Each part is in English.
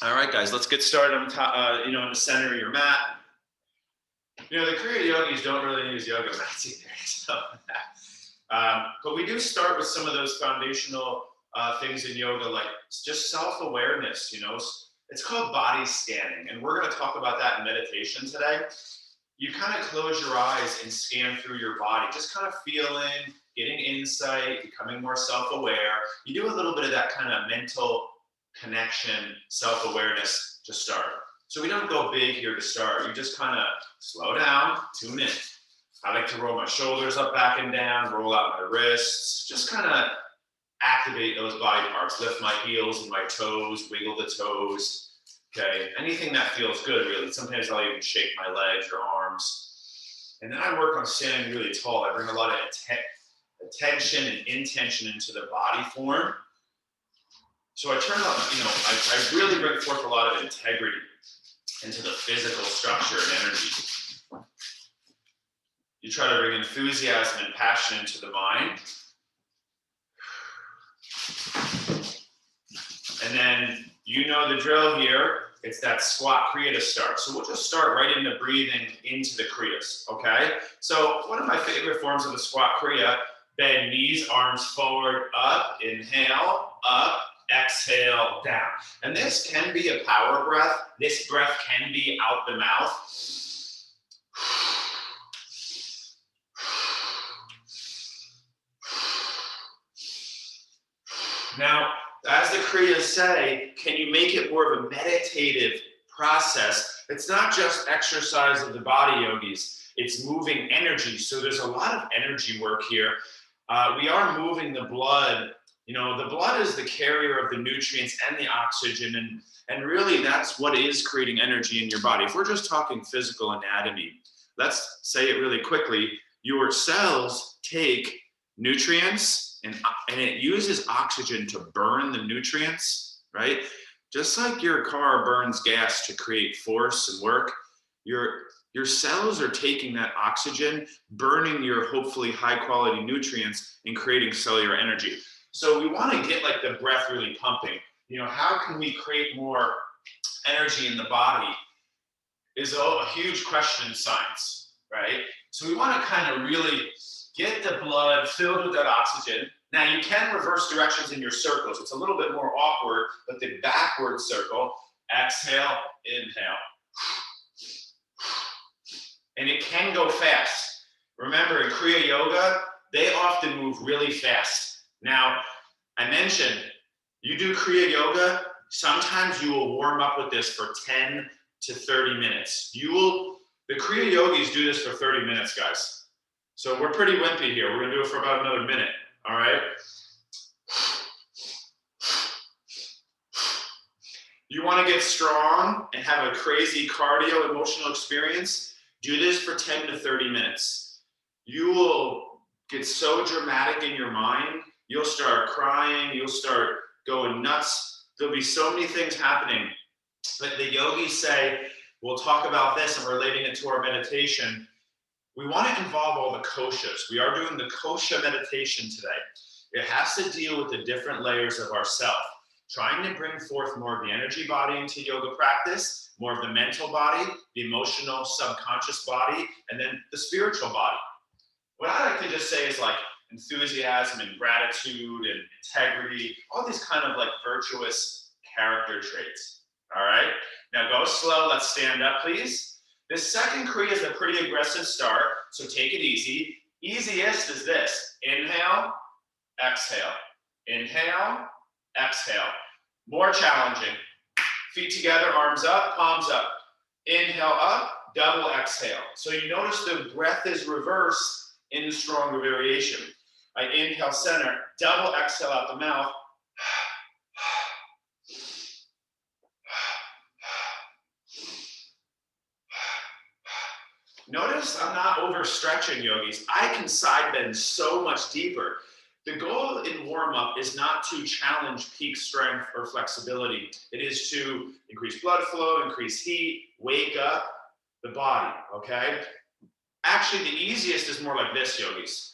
All right, guys, let's get started on top, in the center of your mat. The Kriya yogis don't really use yoga mats either. So, but we do start with some of those foundational things in yoga, like just self-awareness. It's called body scanning, and we're going to talk about that in meditation today. You kind of close your eyes and scan through your body, just kind of feeling, getting insight, becoming more self-aware. You do a little bit of that kind of mental connection, self-awareness to start. So we don't go big here to start. You just kind of slow down, tune in. I like to roll my shoulders up, back and down, roll out my wrists, just kind of activate those body parts, lift my heels and my toes, wiggle the toes. Okay, anything that feels good, really. Sometimes I'll even shake my legs or arms. And then I work on standing really tall. I bring a lot of attention and intention into the body form. So I turn up, I really bring forth a lot of integrity into the physical structure and energy. You try to bring enthusiasm and passion into the mind. And then you know the drill here. It's that squat Kriya to start. So we'll just start right into breathing into the Kriyas, okay? So one of my favorite forms of the squat Kriya, bend knees, arms forward, up, inhale, up, exhale, down. And this can be a power breath. This breath can be out the mouth. Now, as the Kriyas say, can you make it more of a meditative process? It's not just exercise of the body, yogis. It's moving energy. So there's a lot of energy work here. We are moving the blood. The blood is the carrier of the nutrients and the oxygen, and really that's what is creating energy in your body. If we're just talking physical anatomy, let's say it really quickly. Your cells take nutrients and it uses oxygen to burn the nutrients, right? Just like your car burns gas to create force and work, your cells are taking that oxygen, burning your hopefully high quality nutrients and creating cellular energy. So we want to get like the breath really pumping. How can we create more energy in the body is a huge question in science, right? So we want to kind of really get the blood filled with that oxygen. Now you can reverse directions in your circles. It's a little bit more awkward, but the backward circle, exhale, inhale. And it can go fast. Remember in Kriya Yoga, they often move really fast. Now, I mentioned, you do Kriya Yoga, sometimes you will warm up with this for 10 to 30 minutes. The Kriya Yogis do this for 30 minutes, guys. So we're pretty wimpy here. We're gonna do it for about another minute, all right? You wanna get strong and have a crazy cardio emotional experience? Do this for 10 to 30 minutes. You will get so dramatic in your mind, you'll start crying, you'll start going nuts. There'll be so many things happening. But the yogis say, we'll talk about this and relating it to our meditation, we want to involve all the koshas. We are doing the kosha meditation today. It has to deal with the different layers of ourself, trying to bring forth more of the energy body into yoga practice, more of the mental body, the emotional subconscious body, and then the spiritual body. What I like to just say is like enthusiasm and gratitude and integrity, all these kind of like virtuous character traits. All right, now go slow. Let's stand up, please. This second Kriya is a pretty aggressive start, so take it easy. Easiest is this. Inhale, exhale. Inhale, exhale. More challenging. Feet together, arms up, palms up. Inhale up, double exhale. So you notice the breath is reversed in the stronger variation. I inhale center, double exhale out the mouth. Notice I'm not overstretching, yogis. I can side bend so much deeper. The goal in warm-up is not to challenge peak strength or flexibility. It is to increase blood flow, increase heat, wake up the body, okay? Actually, the easiest is more like this, yogis.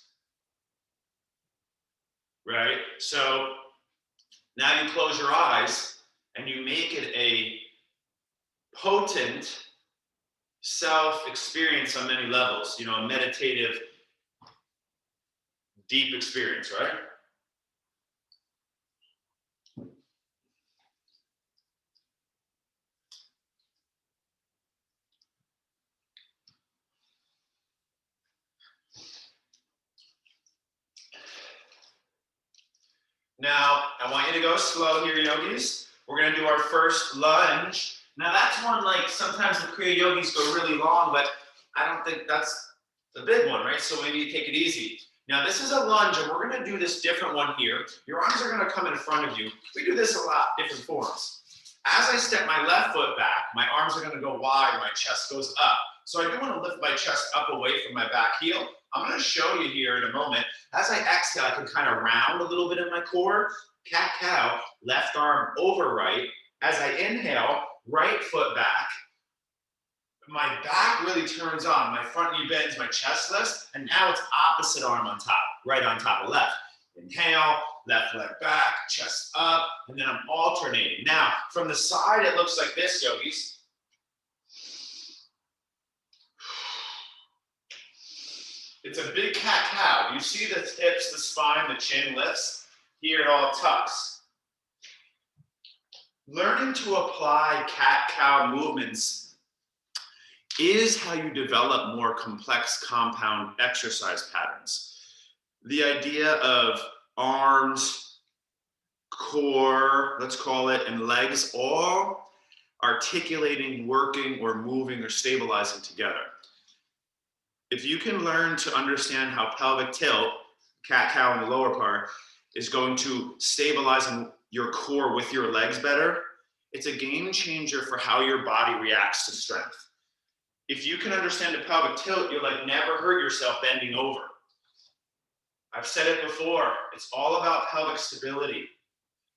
Right? So now you close your eyes and you make it a potent self-experience on many levels, you know, a meditative, deep experience, right? Now, I want you to go slow here, yogis. We're going to do our first lunge. Now, that's one, like, sometimes the Kriya yogis go really long, but I don't think that's the big one, right? So maybe you take it easy. Now, this is a lunge, and we're going to do this different one here. Your arms are going to come in front of you. We do this a lot, different forms. As I step my left foot back, my arms are going to go wide, my chest goes up. So I do want to lift my chest up away from my back heel. I'm going to show you here in a moment. As I exhale, I can kind of round a little bit in my core. Cat-cow, left arm over right. As I inhale, right foot back. My back really turns on. My front knee bends, my chest lifts, and now it's opposite arm on top, right on top of left. Inhale, left leg back, chest up, and then I'm alternating. Now, from the side, it looks like this, yogis. It's a big cat-cow. You see the hips, the spine, the chin lifts. Here it all tucks. Learning to apply cat-cow movements is how you develop more complex compound exercise patterns. The idea of arms, core, let's call it, and legs all articulating, working, or moving or stabilizing together. If you can learn to understand how pelvic tilt, cat-cow in the lower part, is going to stabilize your core with your legs better, it's a game changer for how your body reacts to strength. If you can understand the pelvic tilt, you'll like never hurt yourself bending over. I've said it before, it's all about pelvic stability.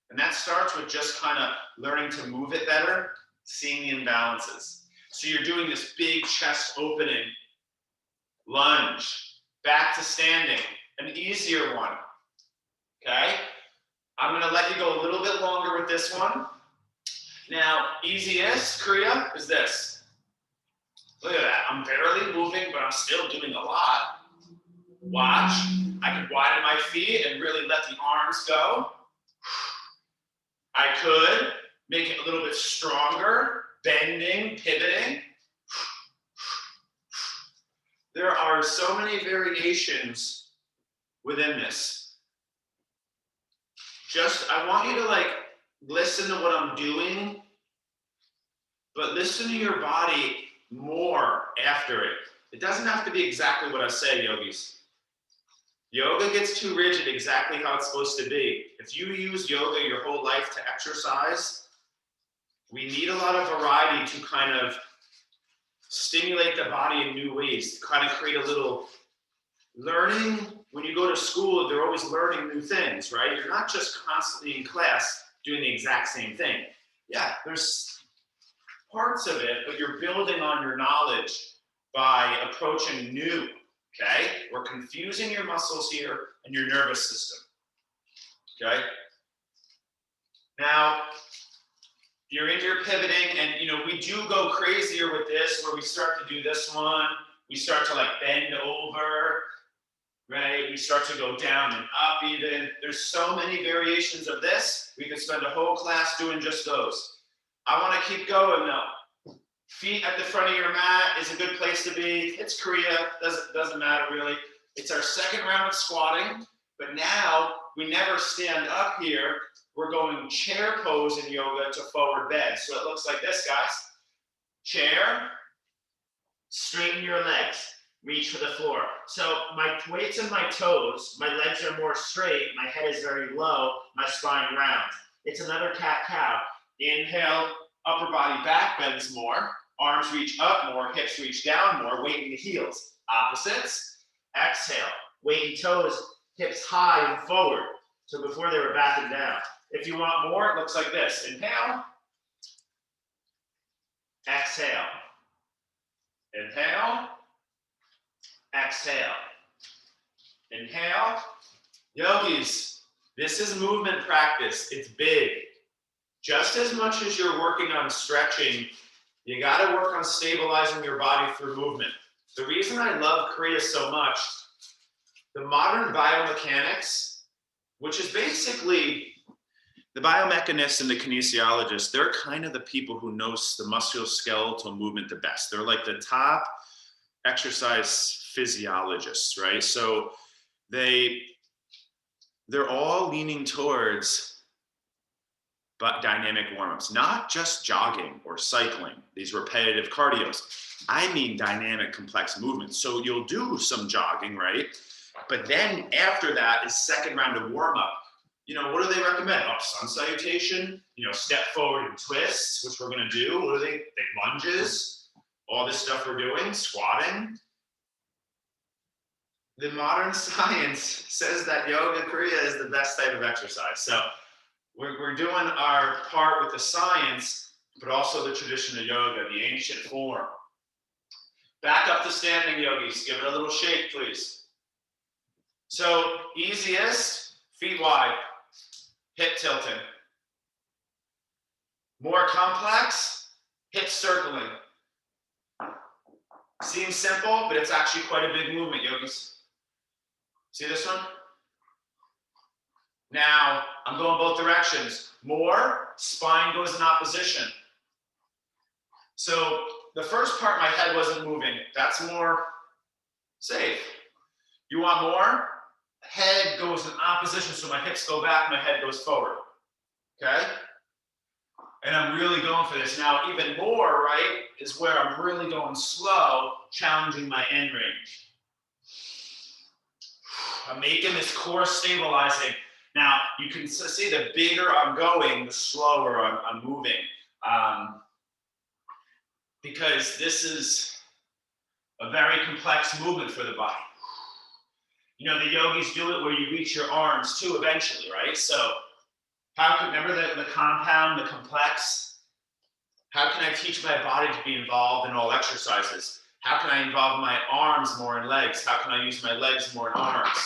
And that starts with just kind of learning to move it better, seeing the imbalances. So you're doing this big chest opening, lunge, back to standing, an easier one, okay? I'm gonna let you go a little bit longer with this one. Now, easiest Kriya is this. Look at that, I'm barely moving, but I'm still doing a lot. Watch, I can widen my feet and really let the arms go. I could make it a little bit stronger, bending, pivoting. There are so many variations within this. Just, I want you to like listen to what I'm doing, but listen to your body more after it. It doesn't have to be exactly what I say, yogis. Yoga gets too rigid exactly how it's supposed to be. If you use yoga your whole life to exercise, we need a lot of variety to kind of stimulate the body in new ways, to kind of create a little learning. When you go to school, they're always learning new things, right? You're not just constantly in class doing the exact same thing. Yeah, there's parts of it, but you're building on your knowledge by approaching new, okay? We're confusing your muscles here and your nervous system, okay? Now, you're in your pivoting, and you know, we do go crazier with this, where we start to do this one, we start to like bend over, right? We start to go down and up even. There's so many variations of this. We could spend a whole class doing just those. I want to keep going though. Feet at the front of your mat is a good place to be. It's Kriya, doesn't matter really. It's our second round of squatting, but now we never stand up here. We're going chair pose in yoga to forward bend. So it looks like this, guys. Chair, straighten your legs, reach for the floor. So my weight's in my toes, my legs are more straight, my head is very low, my spine round. It's another cat-cow. Inhale, upper body back bends more, arms reach up more, hips reach down more, weight in the heels. Opposites. Exhale, weight in toes, hips high and forward. So before they were back and down. If you want more, it looks like this. Inhale. Exhale. Inhale. Exhale. Inhale. Yogis, this is movement practice. It's big. just as much as you're working on stretching, you got to work on stabilizing your body through movement. The reason I love Kriya so much, the modern biomechanics, which is basically the biomechanists and the kinesiologists, they're kind of the people who know the musculoskeletal movement the best. They're like the top exercise physiologists, right? So they're all leaning towards dynamic warm-ups, not just jogging or cycling, these repetitive cardios. I mean dynamic complex movements. So you'll do some jogging, right? But then after that is second round of warm-up. You know, what do they recommend? Oh, sun salutation, you know, step forward and twists, which we're gonna do. What are they lunges, all this stuff we're doing, squatting. The modern science says that yoga kriya is the best type of exercise. So we're doing our part with the science, but also the tradition of yoga, the ancient form. Back up to standing, yogis. Give it a little shake, please. So easiest, feet wide, hip tilting. More complex, hip circling. Seems simple, but it's actually quite a big movement, yogis. See this one? Now, I'm going both directions. More, spine goes in opposition. So the first part, my head wasn't moving. That's more safe. You want more? Head goes in opposition, so my hips go back, my head goes forward. Okay? And I'm really going for this. Now, even more, right, is where I'm really going slow, challenging my end range. I'm making this core stabilizing. Now, you can see the bigger I'm going, the slower I'm moving. Because this is a very complex movement for the body. You know, the yogis do it where you reach your arms too eventually, right? So, remember the compound, the complex? How can I teach my body to be involved in all exercises? How can I involve my arms more in legs? How can I use my legs more in arms?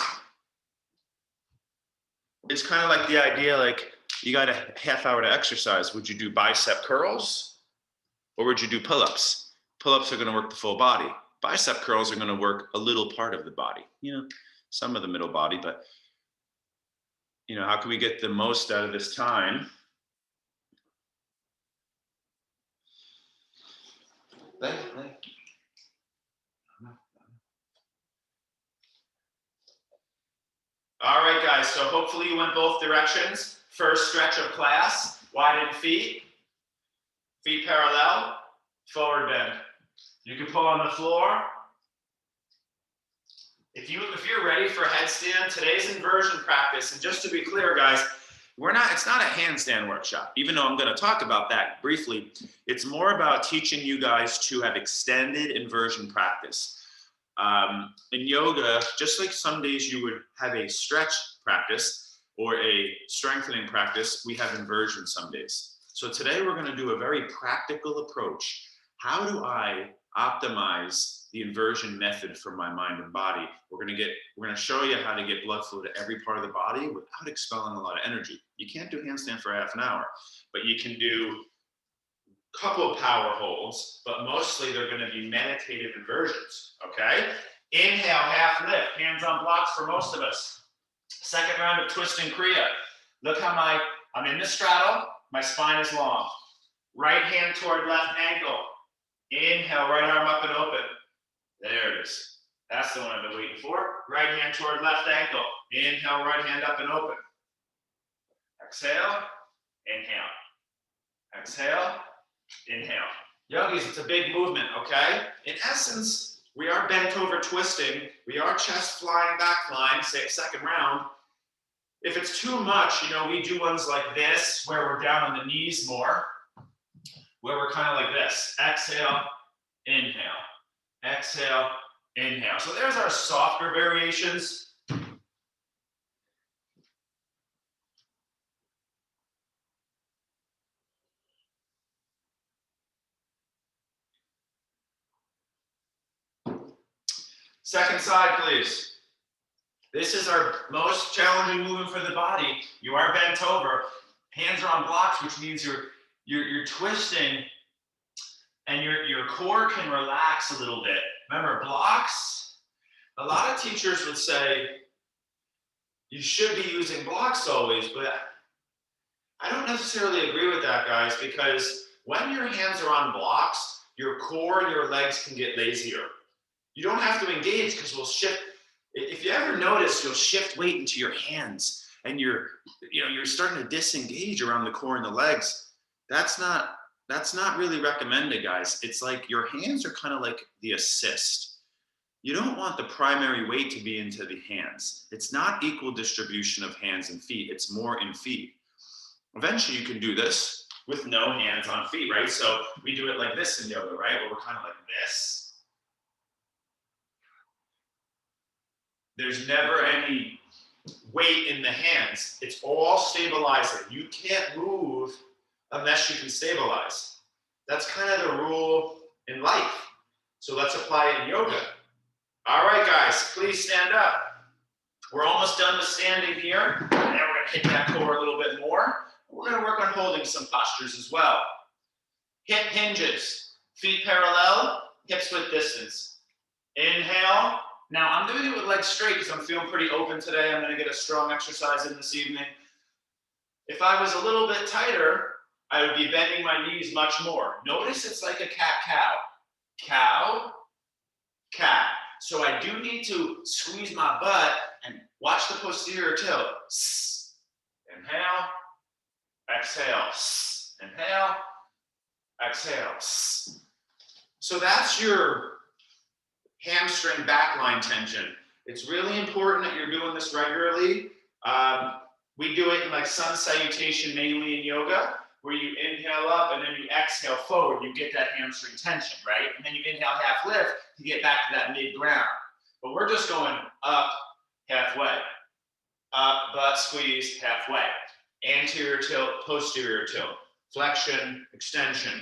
It's kind of like the idea, like you got a half hour to exercise. Would you do bicep curls or would you do pull-ups? Pull-ups are going to work the full body. Bicep curls are going to work a little part of the body, you know, some of the middle body, but you know, how can we get the most out of this time? All right, guys, so hopefully you went both directions. First stretch of class, widen feet parallel, forward bend. You can pull on the floor. If you're ready for a headstand, today's inversion practice, and just to be clear, guys, it's not a handstand workshop, even though I'm going to talk about that briefly. It's more about teaching you guys to have extended inversion practice. In yoga, just like some days you would have a stretch practice or a strengthening practice, we have inversion some days. So today we're going to do a very practical approach. How do I optimize the inversion method for my mind and body? We're going to show you how to get blood flow to every part of the body without expelling a lot of energy. You can't do handstand for half an hour, but you can do a couple of power holds, but mostly they're going to be meditative inversions, okay? Inhale, half lift, hands on blocks for most of us. Second round of twisting kriya. Look how I'm in the straddle, my spine is long. Right hand toward left ankle. Inhale, right arm up and open. There it is. That's the one I've been waiting for. Right hand toward left ankle. Inhale, right hand up and open. Exhale, inhale. Exhale, inhale. Yogis, it's a big movement, okay? In essence, we are bent over twisting. We are chest flying, back flying, say second round. If it's too much, you know, we do ones like this, where we're down on the knees more, where we're kind of like this. Exhale, inhale. Exhale, inhale. So there's our softer variations. Second side, please. This is our most challenging movement for the body. You are bent over. Hands are on blocks, which means you're twisting and your core can relax a little bit. Remember, blocks, a lot of teachers would say you should be using blocks always, but I don't necessarily agree with that, guys, because when your hands are on blocks, your core and your legs can get lazier. You don't have to engage because we'll shift. If you ever notice, you'll shift weight into your hands and you're starting to disengage around the core and the legs. That's not really recommended, guys. It's like your hands are kind of like the assist. You don't want the primary weight to be into the hands. It's not equal distribution of hands and feet. It's more in feet. Eventually, you can do this with no hands on feet, right? So we do it like this in yoga, right? Where we're kind of like this. There's never any weight in the hands. It's all stabilizing. You can't move unless you can stabilize. That's kind of the rule in life. So let's apply it in yoga. All right, guys, please stand up. We're almost done with standing here. And then we're gonna hit that core a little bit more. We're gonna work on holding some postures as well. Hip hinges, feet parallel, hips width distance. Inhale. Now I'm doing it with legs straight because I'm feeling pretty open today. I'm gonna get a strong exercise in this evening. If I was a little bit tighter, I would be bending my knees much more. Notice it's like a cat-cow. Cow, cat. So I do need to squeeze my butt and watch the posterior tilt. Inhale, exhale. Inhale, exhale. So that's your hamstring backline tension. It's really important that you're doing this regularly. We do it in like sun salutation mainly in yoga, where you inhale up and then you exhale forward. You get that hamstring tension, right? And then you inhale half lift to get back to that mid ground. But we're just going up halfway. Up, butt squeeze, halfway. Anterior tilt, posterior tilt. Flexion, extension.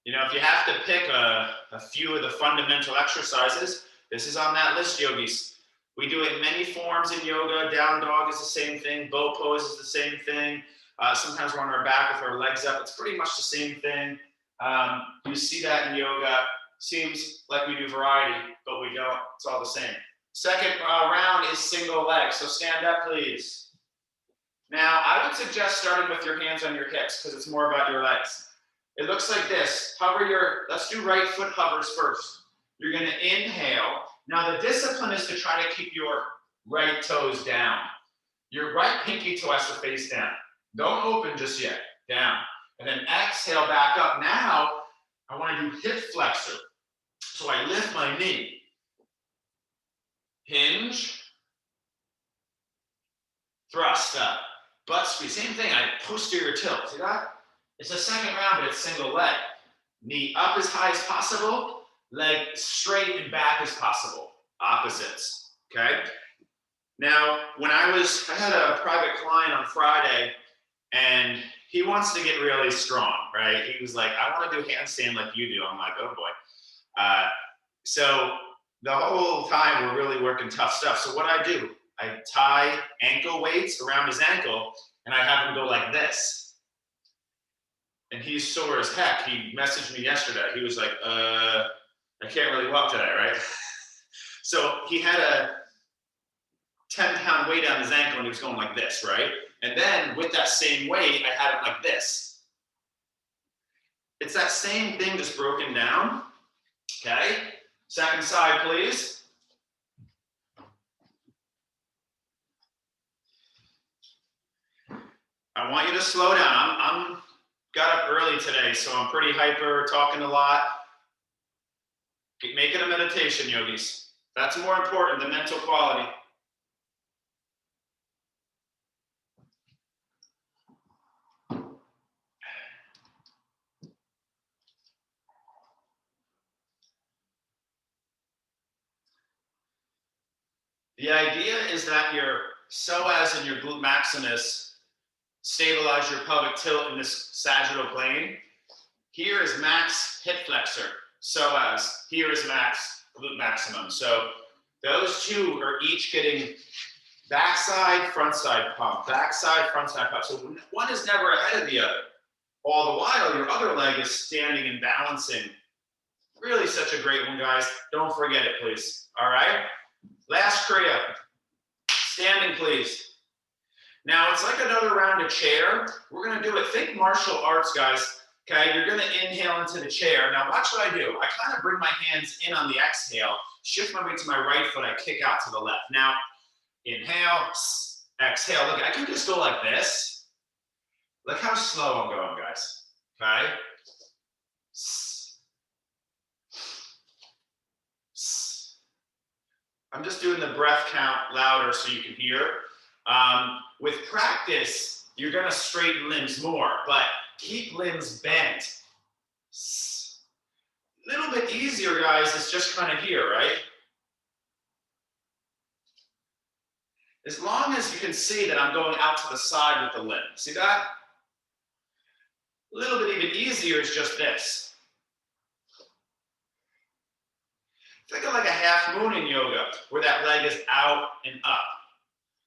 You know, if you have to pick a few of the fundamental exercises, this is on that list, yogis. We do it in many forms in yoga. Down dog is the same thing. Bow pose is the same thing. Sometimes we're on our back with our legs up. It's pretty much the same thing. You see that in yoga. Seems like we do variety, but we don't. It's all the same. Second round is single leg. So stand up, please. Now, I would suggest starting with your hands on your hips because it's more about your legs. It looks like this. Let's do right foot hovers first. You're going to inhale. Now, the discipline is to try to keep your right toes down. Your right pinky toe has to face down. Don't open just yet. Down. And then exhale back up. Now, I want to do hip flexor. So I lift my knee. Hinge. Thrust up. Butt squeeze. Same thing. I posterior tilt. See that? It's a second round, but it's single leg. Knee up as high as possible. Leg straight and back as possible. Opposites, okay? Now, when I had a private client on Friday, and he wants to get really strong, right? He was like, I want to do handstand like you do. I'm like, oh boy. So the whole time we're really working tough stuff. So what I do, I tie ankle weights around his ankle, and I have him go like this. And he's sore as heck. He messaged me yesterday. He was like, I can't really walk today, right? So he had a 10-pound weight on his ankle and he was going like this, right? And then with that same weight, I had him like this. It's that same thing just broken down, okay? Second side, please. I want you to slow down. I'm got up early today, so I'm pretty hyper, talking a lot. Make it a meditation, yogis. That's more important than mental quality. The idea is that your psoas and your glute maximus stabilize your pelvic tilt in this sagittal plane. Here is max hip flexor, psoas. Here is max glute maximum. So those two are each getting Backside, front side pump, backside, front side pump. So one is never ahead of the other. All the while, your other leg is standing and balancing. Really such a great one, guys. Don't forget it, please. All right? Last Kriya. Standing, please. Now, it's like another round of chair. We're going to do it. Think martial arts, guys. Okay, you're going to inhale into the chair. Now, watch what I do. I kind of bring my hands in on the exhale, shift my weight to my right foot, I kick out to the left. Now, inhale, exhale. Look, I can just go like this. Look how slow I'm going, guys. Okay? I'm just doing the breath count louder so you can hear. With practice, you're going to straighten limbs more, but keep limbs bent. A little bit easier, guys, is just kind of here, right? As long as you can see that I'm going out to the side with the limb. See that? A little bit even easier is just this. Think of like a half moon in yoga, where that leg is out and up.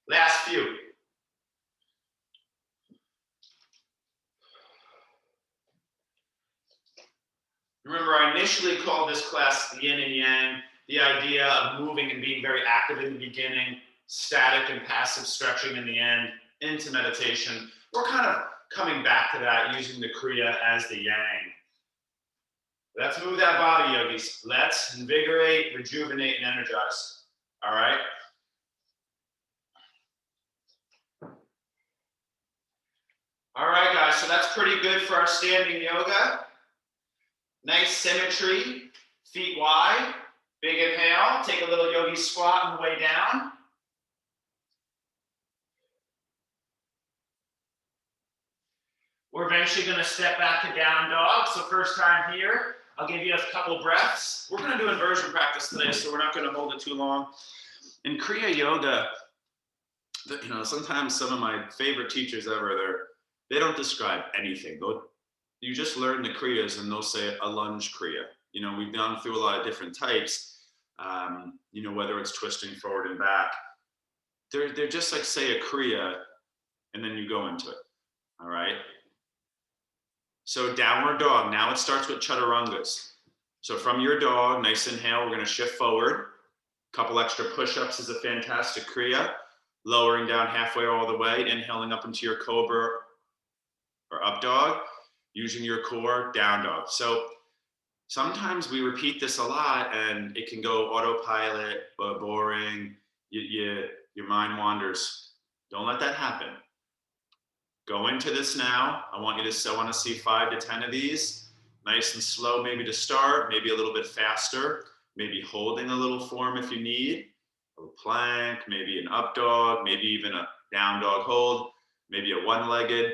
Last few. Remember, I initially called this class yin and yang, the idea of moving and being very active in the beginning, static and passive stretching in the end, into meditation. We're kind of coming back to that, using the Kriya as the yang. Let's move that body, yogis. Let's invigorate, rejuvenate, and energize. All right? All right, guys, so that's pretty good for our standing yoga. Nice symmetry, feet wide. Big inhale, take a little yogi squat on the way down. We're eventually going to step back to down dog. So first time here, I'll give you a couple breaths. We're going to do inversion practice today, so we're not going to hold it too long. In Kriya Yoga, you know, sometimes some of my favorite teachers ever, they don't describe anything. You just learn the Kriyas and they'll say a lunge Kriya. You know, we've gone through a lot of different types, you know, whether it's twisting forward and back. They're just like, say a Kriya, and then you go into it, all right? So downward dog, now it starts with chaturangas. So from your dog, nice inhale, we're gonna shift forward. A couple extra push-ups is a fantastic Kriya. Lowering down halfway all the way, inhaling up into your cobra or up dog, using your core, down dog. So sometimes we repeat this a lot and it can go autopilot, boring, your mind wanders. Don't let that happen. Go into this now. I want to see 5 to 10 of these, nice and slow maybe to start, maybe a little bit faster, maybe holding a little form if you need, a plank, maybe an up dog, maybe even a down dog hold, maybe a one-legged,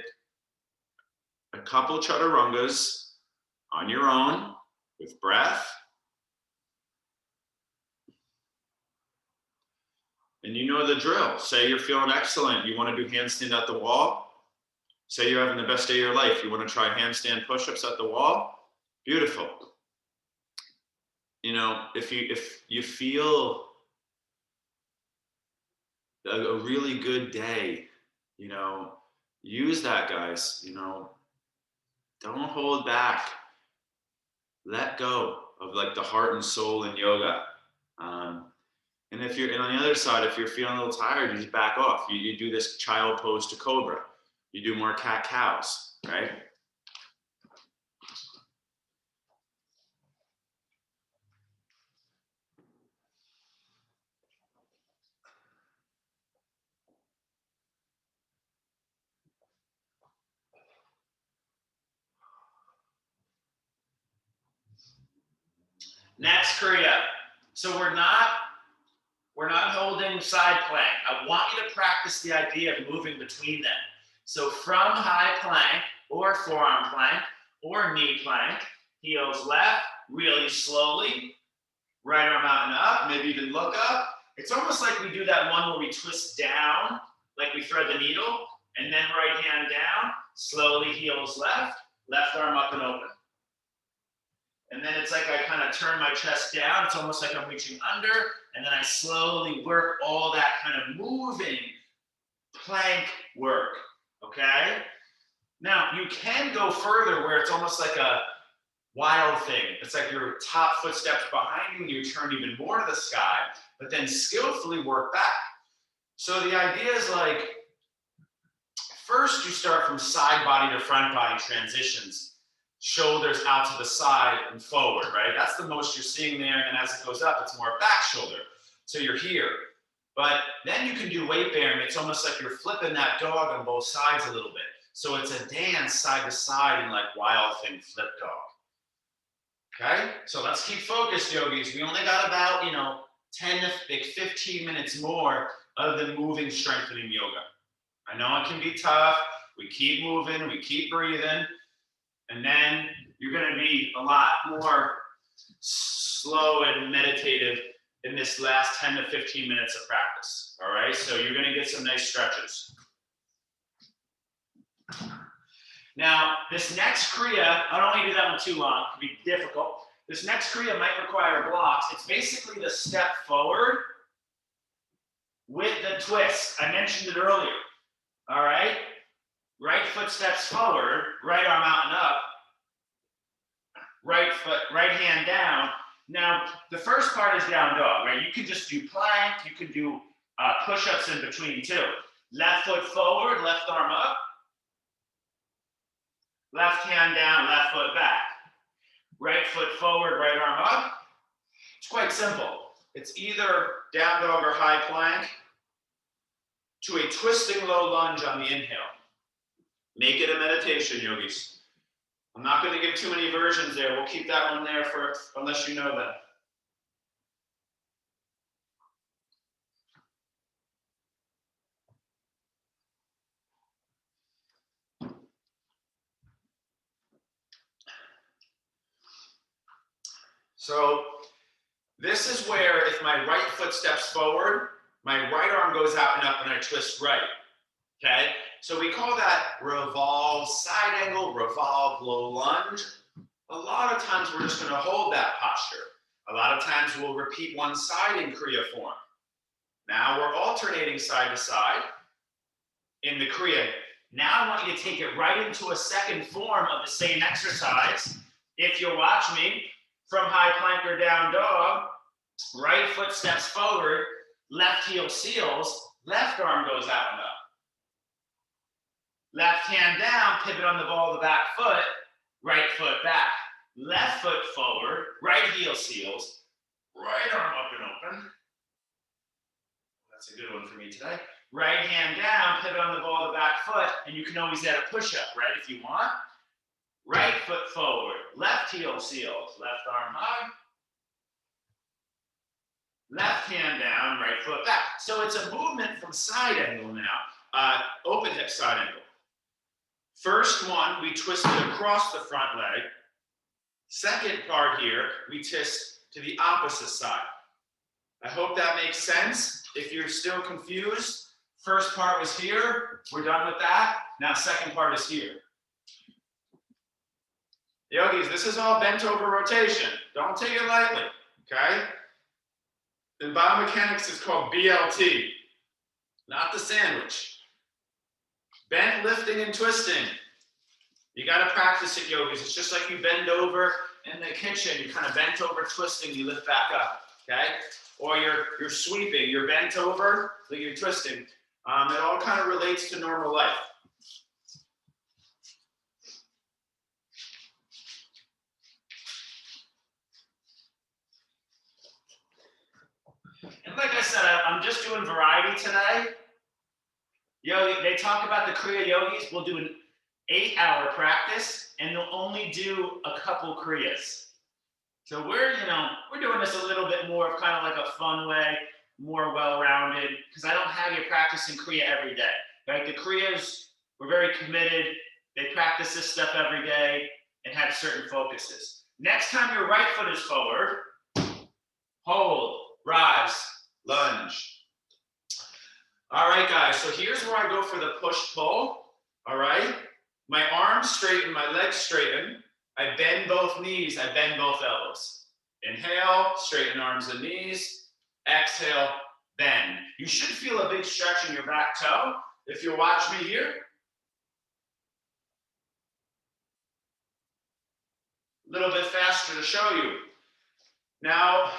a couple chaturangas on your own with breath. And you know the drill. Say you're feeling excellent. You want to do handstand at the wall. Say you're having the best day of your life. You want to try handstand push-ups at the wall. Beautiful. You know, if you feel a really good day, you know, use that, guys. You know, don't hold back. Let go of like the heart and soul in yoga. And on the other side, if you're feeling a little tired, you just back off. You do this child pose to cobra. You do more cat cows, right? Next Kriya. So we're not holding side plank. I want you to practice the idea of moving between them. So from high plank or forearm plank or knee plank, heels left, really slowly, right arm out and up, maybe even look up. It's almost like we do that one where we twist down, like we thread the needle, and then right hand down, slowly heels left, left arm up and open. And then it's like I kind of turn my chest down. It's almost like I'm reaching under. And then I slowly work all that kind of moving plank work, okay? Now, you can go further where it's almost like a wild thing. It's like your top footsteps behind you and you turn even more to the sky, but then skillfully work back. So the idea is like, first you start from side body to front body transitions, shoulders out to the side and forward, right? That's the most you're seeing there, and as it goes up, it's more back shoulder. So you're here. But then you can do weight bearing. It's almost like you're flipping that dog on both sides a little bit. So it's a dance side to side in like wild thing flip dog. Okay, so let's keep focused, yogis. We only got about 10 to 15 minutes more of the moving, strengthening yoga. I know it can be tough. We keep moving, we keep breathing, and then you're going to be a lot more slow and meditative in this last 10 to 15 minutes of practice. All right, so you're going to get some nice stretches. Now, this next Kriya, I don't want to do that one too long. It can be difficult. This next Kriya might require blocks. It's basically the step forward with the twist. I mentioned it earlier. All right? Right foot steps forward, right arm out and up. Right foot, right hand down. Now, the first part is down dog, right? You can just do plank. You can do push-ups in between too. Left foot forward, left arm up. Left hand down, left foot back. Right foot forward, right arm up. It's quite simple. It's either down dog or high plank to a twisting low lunge on the inhale. Make it a meditation, yogis. I'm not going to give too many versions there. We'll keep that one there for unless you know that. So this is where if my right foot steps forward, my right arm goes out and up and I twist right, okay? So we call that revolve side angle, revolve low lunge. A lot of times we're just gonna hold that posture. A lot of times we'll repeat one side in Kriya form. Now we're alternating side to side in the Kriya. Now I want you to take it right into a second form of the same exercise. If you'll watch me, from high plank or down dog, right foot steps forward, left heel seals, left arm goes out and up. Left hand down, pivot on the ball of the back foot, right foot back. Left foot forward, right heel seals, right arm up and open. That's a good one for me today. Right hand down, pivot on the ball of the back foot, and you can always add a push-up, right, if you want. Right foot forward, left heel seals, left arm high. Left hand down, right foot back. So it's a movement from side angle now, open hip side angle. First one, we twist it across the front leg. Second part here, we twist to the opposite side. I hope that makes sense. If you're still confused, first part was here, we're done with that. Now second part is here. Yogis, this is all bent over rotation. Don't take it lightly, okay? In biomechanics, it's called BLT, not the sandwich. Bent, lifting, and twisting. You got to practice it, yogis. It's just like you bend over in the kitchen. You kind of bent over, twisting, you lift back up, okay? Or you're sweeping, you're bent over, so you're twisting. It all kind of relates to normal life. And like I said, I'm just doing variety today. They talk about the Kriya yogis. We'll do an 8-hour practice, and they'll only do a couple Kriyas. So we're doing this a little bit more of kind of like a fun way, more well-rounded, because I don't have you practicing Kriya every day. Right? The Kriyas, we're very committed. They practice this stuff every day and have certain focuses. Next time your right foot is forward, hold, rise, lunge. All right, guys, so here's where I go for the push-pull, all right? My arms straighten, my legs straighten. I bend both knees, I bend both elbows. Inhale, straighten arms and knees. Exhale, bend. You should feel a big stretch in your back toe if you watch me here. A little bit faster to show you. Now,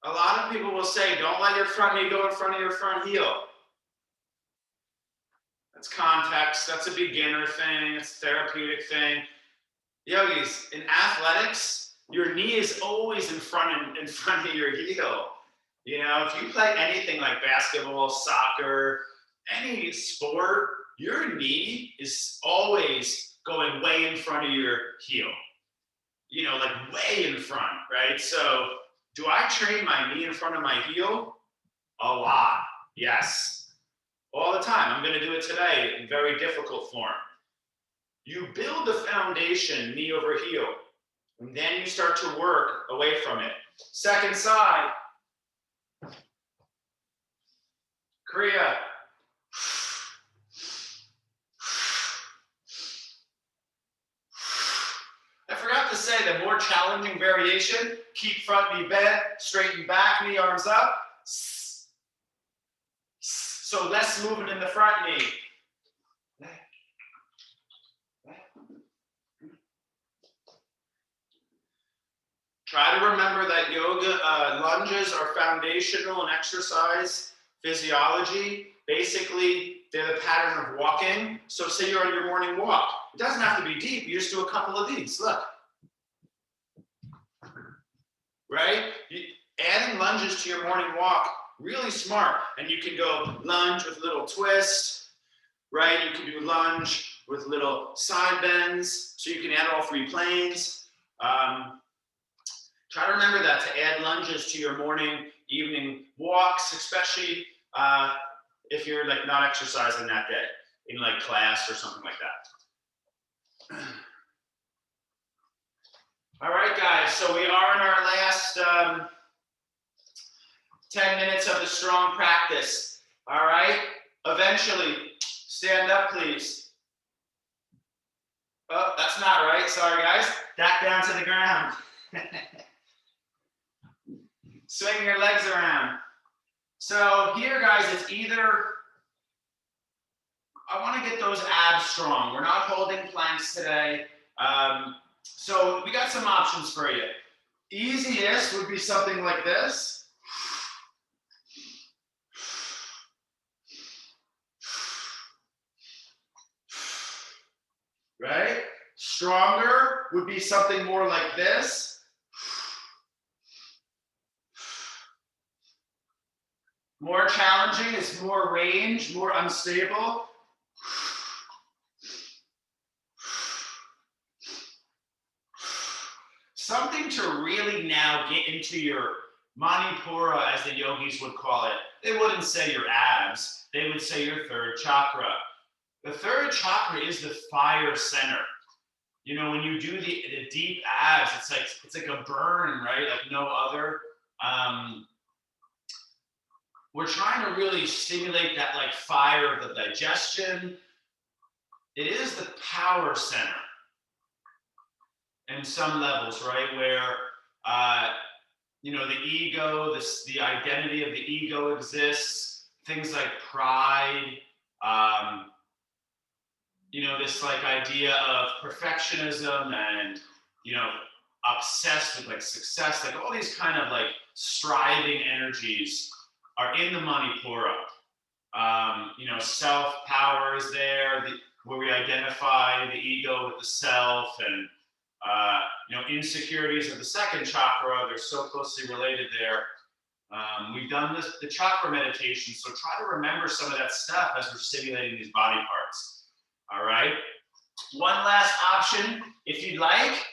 a lot of people will say, don't let your front knee go in front of your front heel. That's context, that's a beginner thing, it's a therapeutic thing. Yogis, in athletics, your knee is always in front of your heel. You know, if you play anything like basketball, soccer, any sport, your knee is always going way in front of your heel. You know, like way in front, right? So, do I train my knee in front of my heel? A lot, yes. All the time. I'm going to do it today in very difficult form. You build the foundation, knee over heel, and then you start to work away from it. Second side. Kriya. I forgot to say the more challenging variation, keep front knee bent, straighten back, knee arms up. So less movement in the front knee. Try to remember that yoga lunges are foundational in exercise physiology. Basically, they're the pattern of walking. So say you're on your morning walk. It doesn't have to be deep. You just do a couple of these. Look. Right? Adding lunges to your morning walk, really smart. And you can go lunge with a little twist, right? You can do lunge with little side bends. So you can add all three planes. Try to remember that, to add lunges to your morning, evening walks, especially if you're like not exercising that day in like class or something like that. All right, guys, so we are in our last 10 minutes of the strong practice. All right, eventually, stand up, please. Oh, that's not right. Sorry, guys. Back down to the ground. Swing your legs around. So here, guys, it's either, I want to get those abs strong. We're not holding planks today. So we got some options for you. Easiest would be something like this. Right? Stronger would be something more like this. More challenging is more range, more unstable. Something to really now get into your Manipura, as the yogis would call it. They wouldn't say your abs, they would say your third chakra. The third chakra is the fire center. You know, when you do the deep abs, it's like a burn, right? Like no other. We're trying to really stimulate that like fire of the digestion. It is the power center in some levels, right? Where, you know, the ego, the identity of the ego exists, things like pride, you know, this like idea of perfectionism and, you know, obsessed with like success, like all these kind of like striving energies are in the Manipura. You know, self-power is there, where we identify the ego with the self, and you know, insecurities of the second chakra. They're so closely related there. We've done the chakra meditation, so try to remember some of that stuff as we're stimulating these body parts. All right. One last option, if you'd like,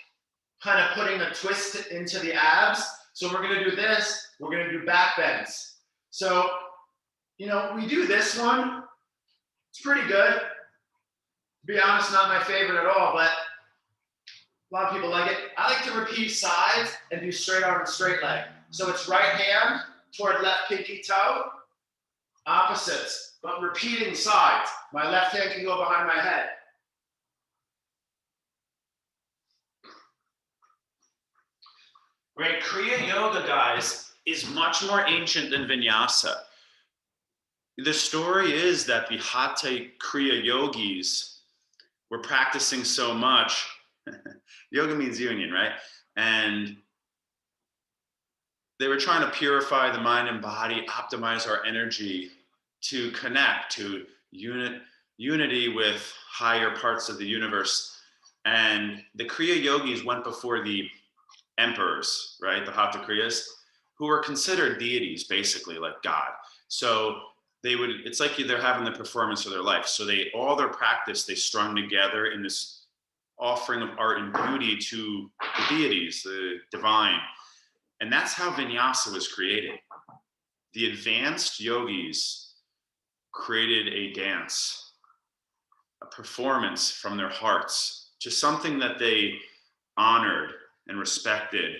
kind of putting a twist into the abs. So we're going to do this. We're going to do back bends. So, you know, we do this one. It's pretty good. To be honest, not my favorite at all, but a lot of people like it. I like to repeat sides and do straight arm and straight leg. So it's right hand toward left pinky toe, opposites, but repeating sides. My left hand can go behind my head. right? Kriya Yoga, guys, is much more ancient than Vinyasa. The story is that the Hatha Kriya yogis were practicing so much. Yoga means union, right? And they were trying to purify the mind and body, optimize our energy to connect to unity with higher parts of the universe. And the Kriya yogis went before the emperors, right? The Hatha Kriyas, who were considered deities, basically, like God. So they would, it's like they're having the performance of their life. So all their practice, they strung together in this offering of art and beauty to the deities, the divine. And that's how Vinyasa was created. The advanced yogis created a dance, a performance from their hearts to something that they honored and respected,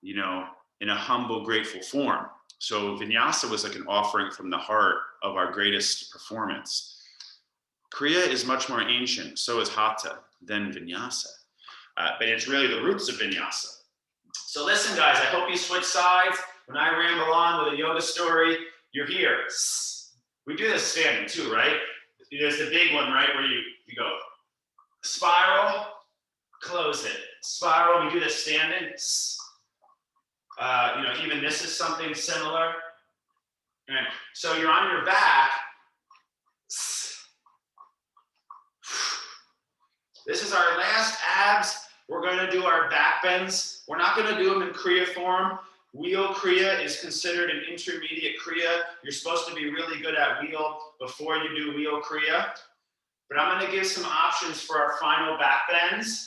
you know, in a humble, grateful form. So Vinyasa was like an offering from the heart of our greatest performance. Kriya is much more ancient, so is Hatha, than Vinyasa. But it's really the roots of Vinyasa. So listen, guys, I hope you switch sides. When I ramble on with a yoga story, you're here. We do this standing too, right? There's the big one, right, where you go spiral, close it. Spiral, we do this standing. You know, even this is something similar. Right. So you're on your back. This is our last abs. We're going to do our back bends. We're not going to do them in Kriya form. Wheel Kriya is considered an intermediate Kriya. You're supposed to be really good at wheel before you do wheel Kriya. But I'm going to give some options for our final back bends.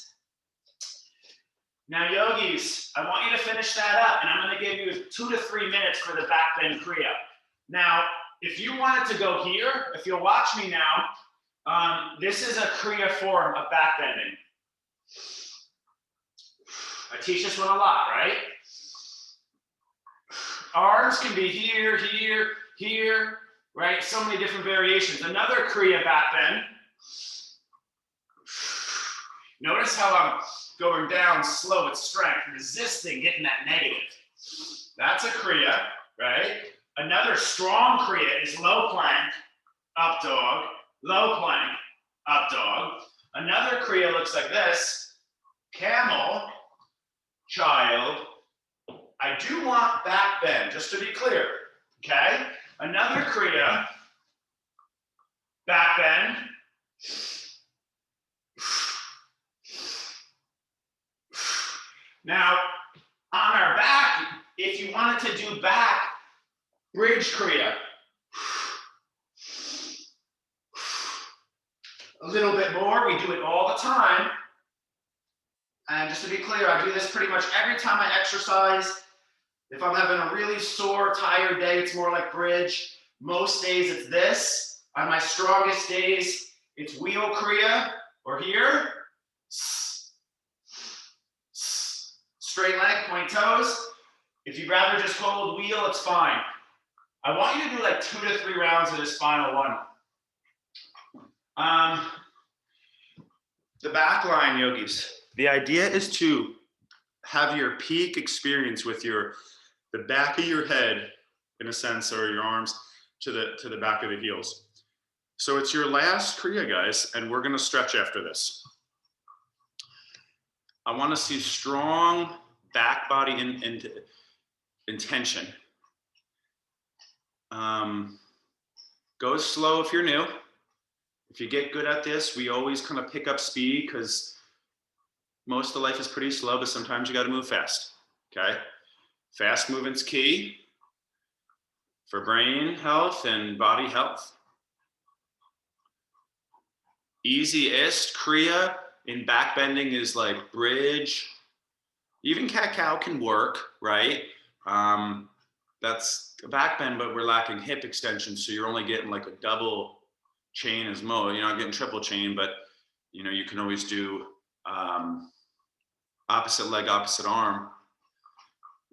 Now, yogis, I want you to finish that up, and I'm going to give you 2 to 3 minutes for the back bend Kriya. Now, if you wanted to go here, if you'll watch me now, this is a Kriya form of back bending. I teach this one a lot, right? Arms can be here, here, here, right? So many different variations. Another Kriya back bend. Notice how I'm going down slow with strength, resisting getting that negative. That's a Kriya, right? Another strong Kriya is low plank, up dog, low plank, up dog. Another Kriya looks like this: camel, child. I do want back bend, just to be clear, okay? Another Kriya, back bend. Now, on our back, if you wanted to do back, bridge Kriya. A little bit more, we do it all the time. And just to be clear, I do this pretty much every time I exercise. If I'm having a really sore, tired day, it's more like bridge. Most days it's this. On my strongest days, it's wheel Kriya, or here. Straight leg, point toes. If you'd rather just hold wheel, it's fine. I want you to do like 2 to 3 rounds of this final one. The back line, yogis. The idea is to have your peak experience with the back of your head, in a sense, or your arms to the back of the heels. So it's your last Kriya, guys, and we're going to stretch after this. I want to see strong back body intention. Go slow if you're new. If you get good at this, we always kind of pick up speed because most of life is pretty slow, but sometimes you got to move fast, okay? Fast movement's key for brain health and body health. Easiest Kriya in back bending is like bridge. Even cat-cow can work, right? That's a back bend, but we're lacking hip extension, so you're only getting like a double chain as most. You're not getting triple chain, but you know, you can always do opposite leg, opposite arm.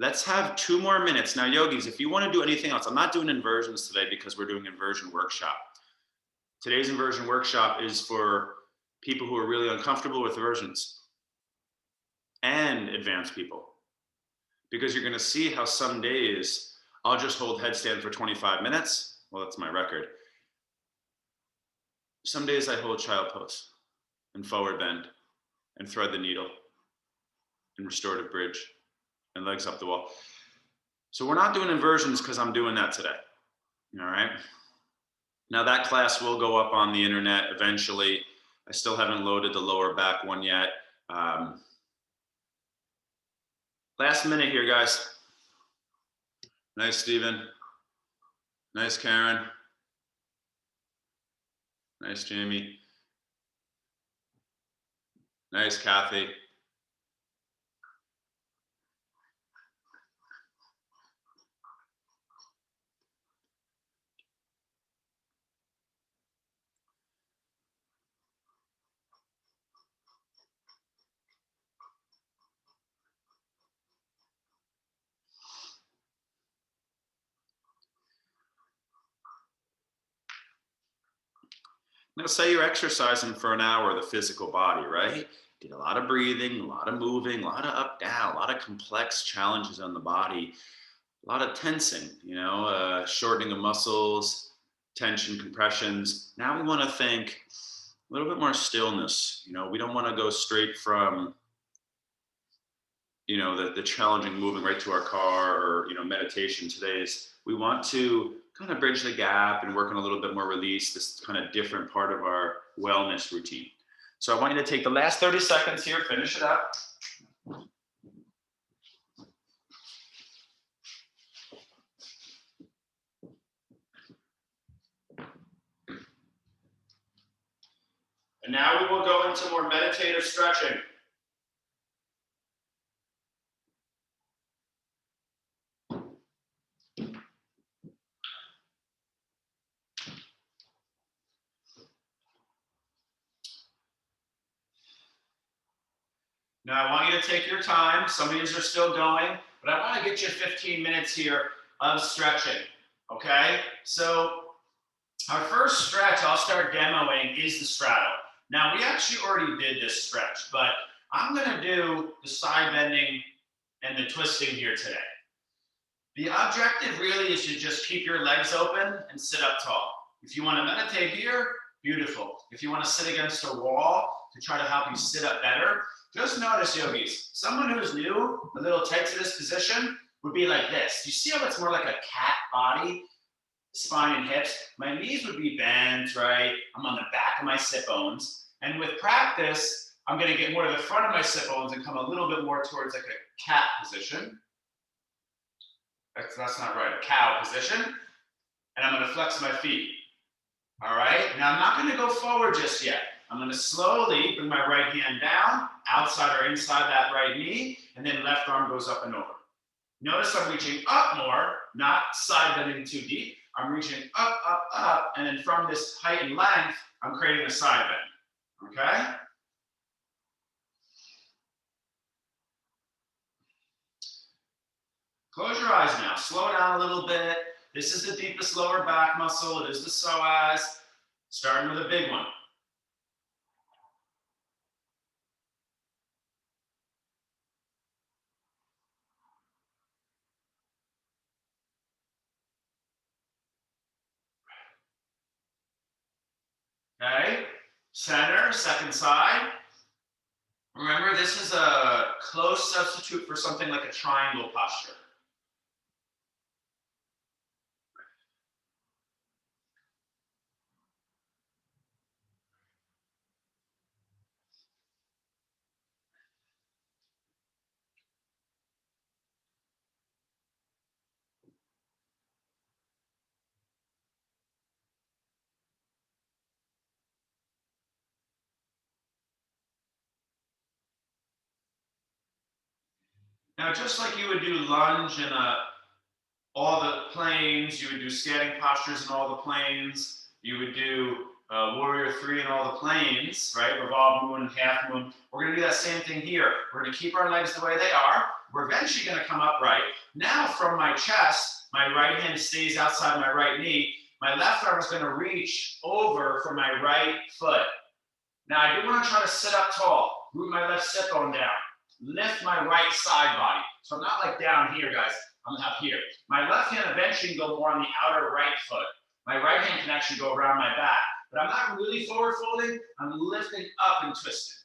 Let's have 2 more minutes. Now, yogis, if you want to do anything else, I'm not doing inversions today because we're doing inversion workshop. Today's inversion workshop is for people who are really uncomfortable with inversions and advanced people. because you're going to see how some days I'll just hold headstand for 25 minutes. Well, that's my record. Some days I hold child pose and forward bend and thread the needle and restorative bridge and legs up the wall. So we're not doing inversions because I'm doing that today. All right. Now that class will go up on the internet eventually. I still haven't loaded the lower back one yet. Last minute here, guys. Nice, Stephen. Nice, Karen. Nice, Jamie. Nice, Kathy. Now, say you're exercising for an hour, the physical body, right? Did a lot of breathing, a lot of moving, a lot of up, down, a lot of complex challenges on the body, a lot of tensing, shortening of muscles, tension, compressions. Now we want to think a little bit more stillness. We don't want to go straight from, the challenging moving right to our car or, meditation today's. We want to kind of bridge the gap and work on a little bit more release, this kind of different part of our wellness routine. So I want you to take the last 30 seconds here, finish it up. And now we will go into more meditative stretching. Now I want you to take your time. Some of these are still going, but I want to get you 15 minutes here of stretching, okay? So our first stretch I'll start demoing is the straddle. Now we actually already did this stretch, but I'm gonna do the side bending and the twisting here today. The objective really is to just keep your legs open and sit up tall. If you want to meditate here, beautiful. If you want to sit against a wall to try to help you sit up better, just notice, yogis, someone who's new, a little tight to this position, would be like this. You see how it's more like a cat body, spine and hips? My knees would be bent, right? I'm on the back of my sit bones. And with practice, I'm going to get more to the front of my sit bones and come a little bit more towards like a cat position. That's not right, a cow position. And I'm going to flex my feet. All right, now I'm not going to go forward just yet. I'm going to slowly bring my right hand down, outside or inside that right knee, and then left arm goes up and over. Notice I'm reaching up more, not side bending too deep. I'm reaching up, up, up, and then from this height and length, I'm creating a side bend, okay? Close your eyes now, slow down a little bit. This is the deepest lower back muscle. It is the psoas, starting with a big one. Okay, center, second side. Remember, this is a close substitute for something like a triangle posture. Now, just like you would do lunge in all the planes, you would do standing postures in all the planes, you would do warrior 3 in all the planes, right? Revolve moon, half moon. We're going to do that same thing here. We're going to keep our legs the way they are. We're eventually going to come upright. Now, from my chest, my right hand stays outside my right knee. My left arm is going to reach over for my right foot. Now, I do want to try to sit up tall, root my left sit bone down. Lift my right side body. So I'm not like down here, guys. I'm up here. My left hand eventually can go more on the outer right foot. My right hand can actually go around my back. But I'm not really forward folding. I'm lifting up and twisting.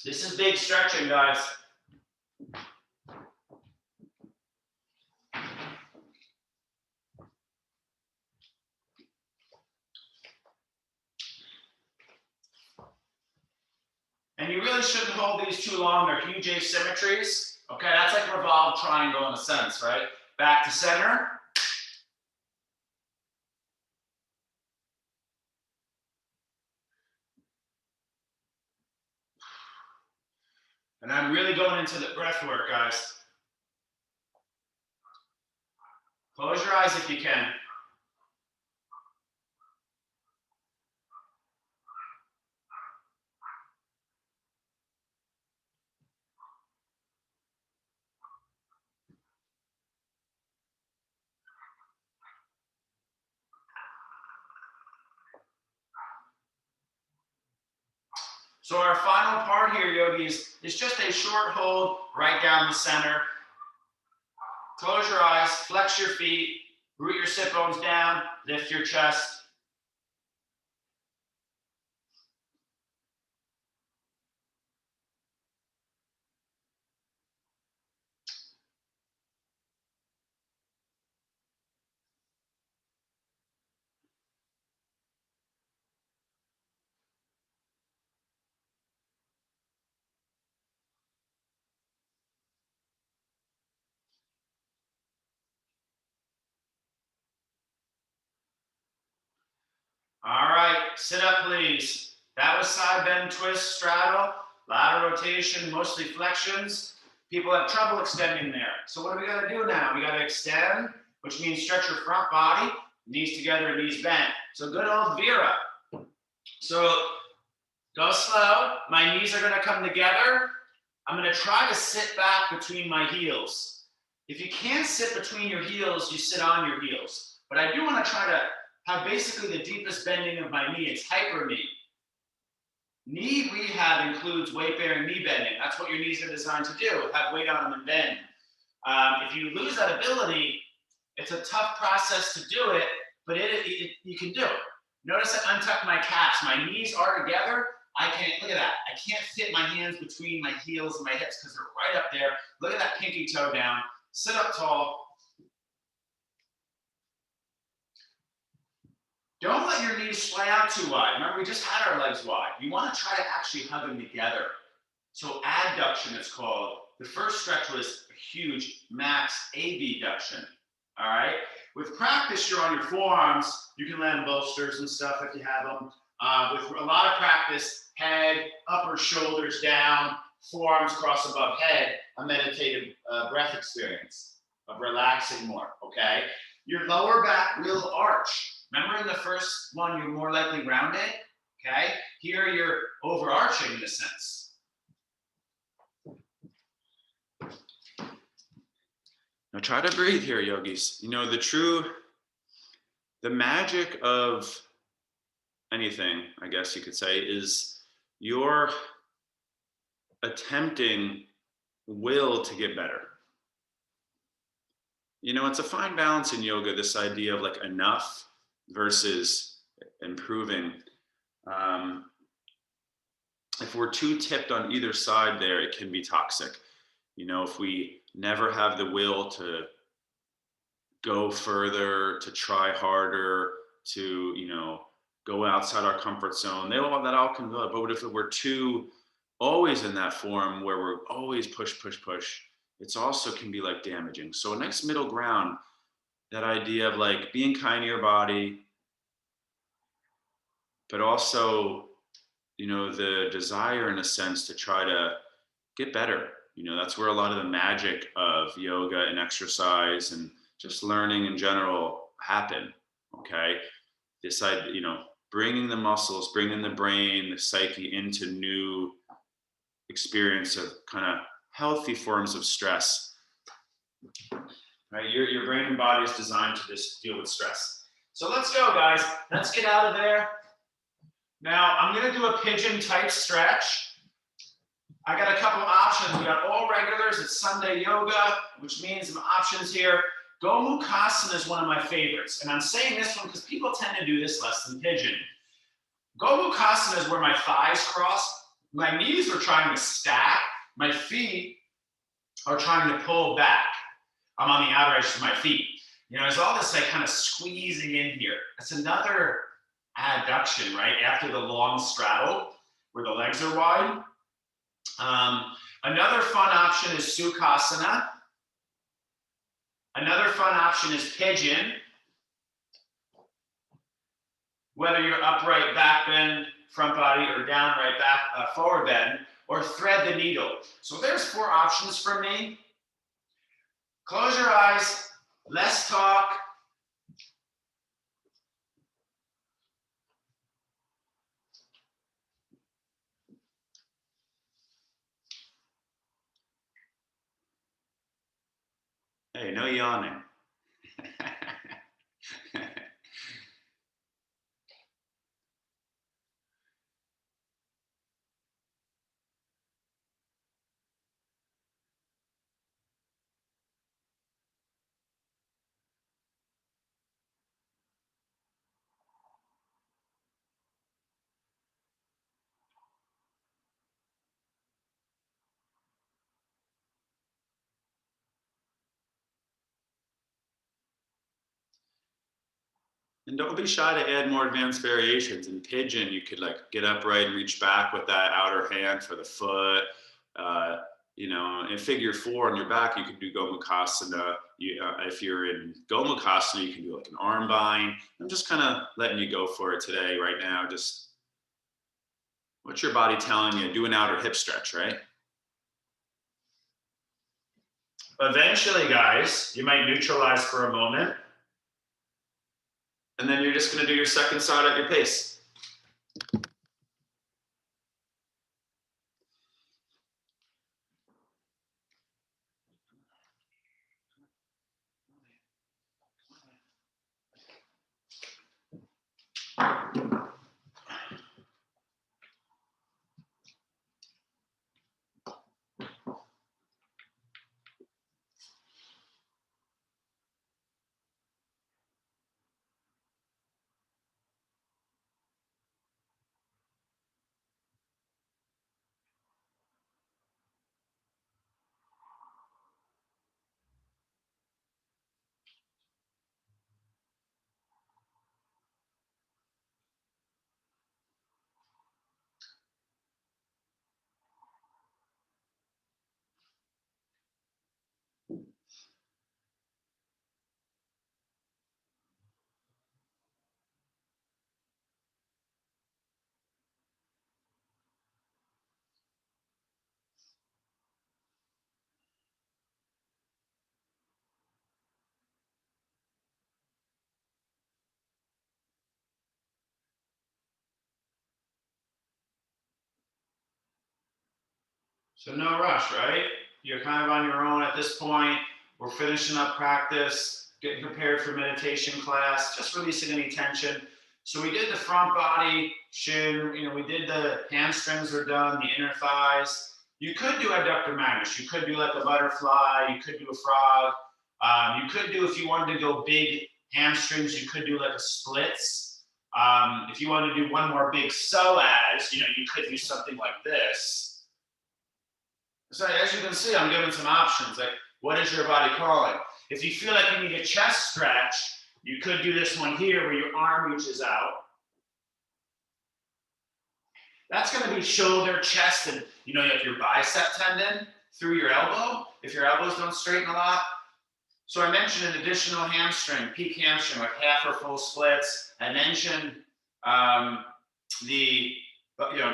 This is big stretching, guys. And you really shouldn't hold these too long. They're huge asymmetries. Okay, that's like a revolved triangle in a sense, right? Back to center. And I'm really going into the breath work, guys. Close your eyes if you can. So our final part here, yogis, is just a short hold right down the center. Close your eyes, flex your feet, root your sit bones down, lift your chest. All right, sit up, please. That was side bend, twist, straddle, lateral rotation, mostly flexions. People have trouble extending there. So what do we got to do now? We got to extend, which means stretch your front body, knees together, knees bent. So good old Vera. So go slow. My knees are going to come together. I'm going to try to sit back between my heels. If you can't sit between your heels, you sit on your heels. But I do want to try to have basically the deepest bending of my knee. It's hyper knee. Knee rehab includes weight-bearing knee bending. That's what your knees are designed to do, have weight on them and bend. If you lose that ability, it's a tough process to do it, but you can do it. Notice I untuck my calves. My knees are together. I can't, look at that. I can't fit my hands between my heels and my hips because they're right up there. Look at that pinky toe down. Sit up tall. Don't let your knees sway out too wide. Remember, we just had our legs wide. You want to try to actually hug them together. So adduction, it's called. The first stretch was a huge max abduction. All right. With practice, you're on your forearms. You can land bolsters and stuff if you have them. With a lot of practice, head, upper shoulders down, forearms cross above head, a meditative breath experience of relaxing more, okay? Your lower back will arch. Remember in the first one, you're more likely rounded, okay? Here, you're overarching in a sense. Now try to breathe here, yogis. You know, the magic of anything, I guess you could say, is your attempting will to get better. You know, it's a fine balance in yoga, this idea of like enough versus improving. If we're too tipped on either side there, it can be toxic. You know, if we never have the will to go further, to try harder, to, you know, go outside our comfort zone, that all can go. But if we're too always in that form where we're always push, it's also can be like damaging. So a nice middle ground, that idea of like being kind to your body, but also, you know, the desire in a sense to try to get better. You know, that's where a lot of the magic of yoga and exercise and just learning in general happen. Okay. This idea, you know, bringing the muscles, bringing the brain, the psyche into new experience of kind of healthy forms of stress. Right? Your brain and body is designed to just deal with stress. So let's go, guys. Let's get out of there. Now I'm going to do a pigeon type stretch. I got a couple options. We got all regulars. It's Sunday yoga, which means some options here. Gomukhasana is one of my favorites. And I'm saying this one because people tend to do this less than pigeon. Gomukhasana is where my thighs cross. My knees are trying to stack. My feet are trying to pull back. I'm on the outer edge of my feet. You know, there's all this like kind of squeezing in here. That's another adduction, right? After the long straddle where the legs are wide. Another fun option is Sukhasana. Another fun option is pigeon. Whether you're upright back bend, front body, or down right back, forward bend, or thread the needle. So there's 4 options for me. Close your eyes, less talk. Hey, no yawning. And don't be shy to add more advanced variations. In pigeon, you could like get upright and reach back with that outer hand for the foot. You know, in figure 4 on your back, you could do Gomukhasana. If you're in Gomukhasana, you can do like an arm bind. I'm just kind of letting you go for it today, right now. Just what's your body telling you? Do an outer hip stretch, right? Eventually, guys, you might neutralize for a moment. And then you're just going to do your second side at your pace. So no rush, right? You're kind of on your own at this point. We're finishing up practice, getting prepared for meditation class, just releasing any tension. So we did the front body, shin, you know, we did the hamstrings are done, the inner thighs. You could do adductor magnus. You could do like a butterfly. You could do a frog. You could do, if you wanted to go big hamstrings, you could do like a splits. If you wanted to do one more big psoas, you know, you could do something like this. So as you can see, I'm giving some options. Like, what is your body calling? If you feel like you need a chest stretch, you could do this one here where your arm reaches out. That's going to be shoulder, chest, and you know, you have your bicep tendon through your elbow, if your elbows don't straighten a lot. So I mentioned an additional hamstring, peak hamstring, like half or full splits. I mentioned the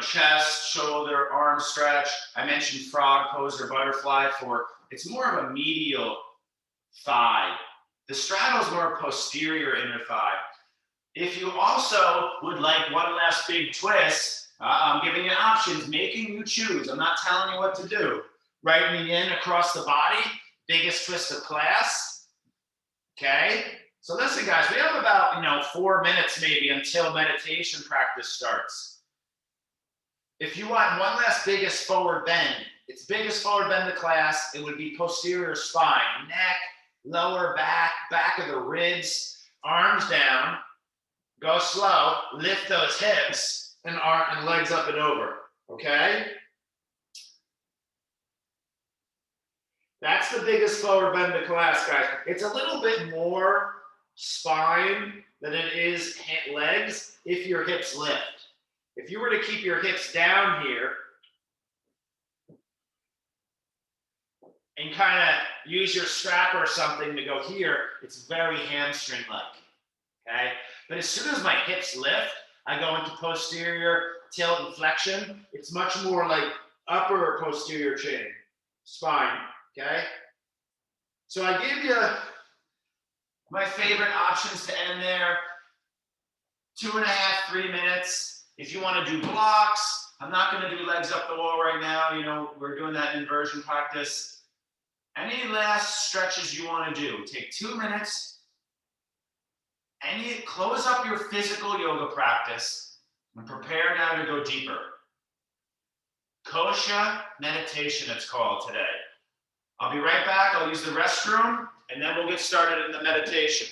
chest, shoulder, arm stretch. I mentioned frog pose or butterfly for, it's more of a medial thigh. The straddle is more posterior inner thigh. If you also would like one last big twist, I'm giving you options, making you choose. I'm not telling you what to do. Right knee in across the body, biggest twist of class. Okay? So listen, guys, we have about 4 minutes maybe until meditation practice starts. If you want one last biggest forward bend, its biggest forward bend of the class, it would be posterior spine, neck, lower back, back of the ribs, arms down, go slow, lift those hips, and legs up and over, okay? That's the biggest forward bend of the class, guys. It's a little bit more spine than it is legs if your hips lift. If you were to keep your hips down here and kind of use your strap or something to go here, it's very hamstring-like, okay? But as soon as my hips lift, I go into posterior tilt and flexion. It's much more like upper posterior chain, spine, okay? So I gave you my favorite options to end there. 2.5, 3 minutes. If you want to do blocks, I'm not going to do legs up the wall right now. You know, we're doing that in inversion practice. Any last stretches you want to do, take 2 minutes. Close up your physical yoga practice and prepare now to go deeper. Kosha meditation, it's called today. I'll be right back. I'll use the restroom, and then we'll get started in the meditation.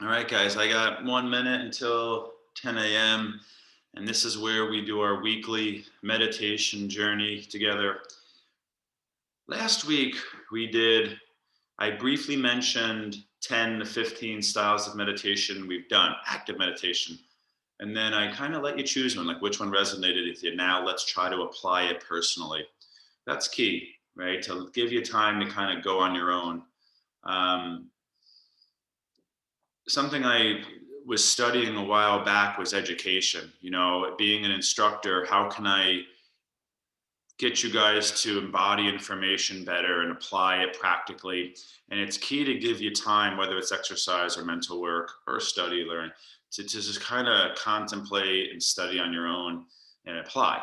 All right, guys, I got 1 minute until 10 a.m. And this is where we do our weekly meditation journey together. Last week I briefly mentioned 10 to 15 styles of meditation we've done, active meditation. And then I kind of let you choose one, like which one resonated with you. Now let's try to apply it personally. That's key, right? To give you time to kind of go on your own. Something I was studying a while back was education. You know, being an instructor, how can I get you guys to embody information better and apply it practically? And it's key to give you time, whether it's exercise or mental work or study, learn, to just kind of contemplate and study on your own and apply.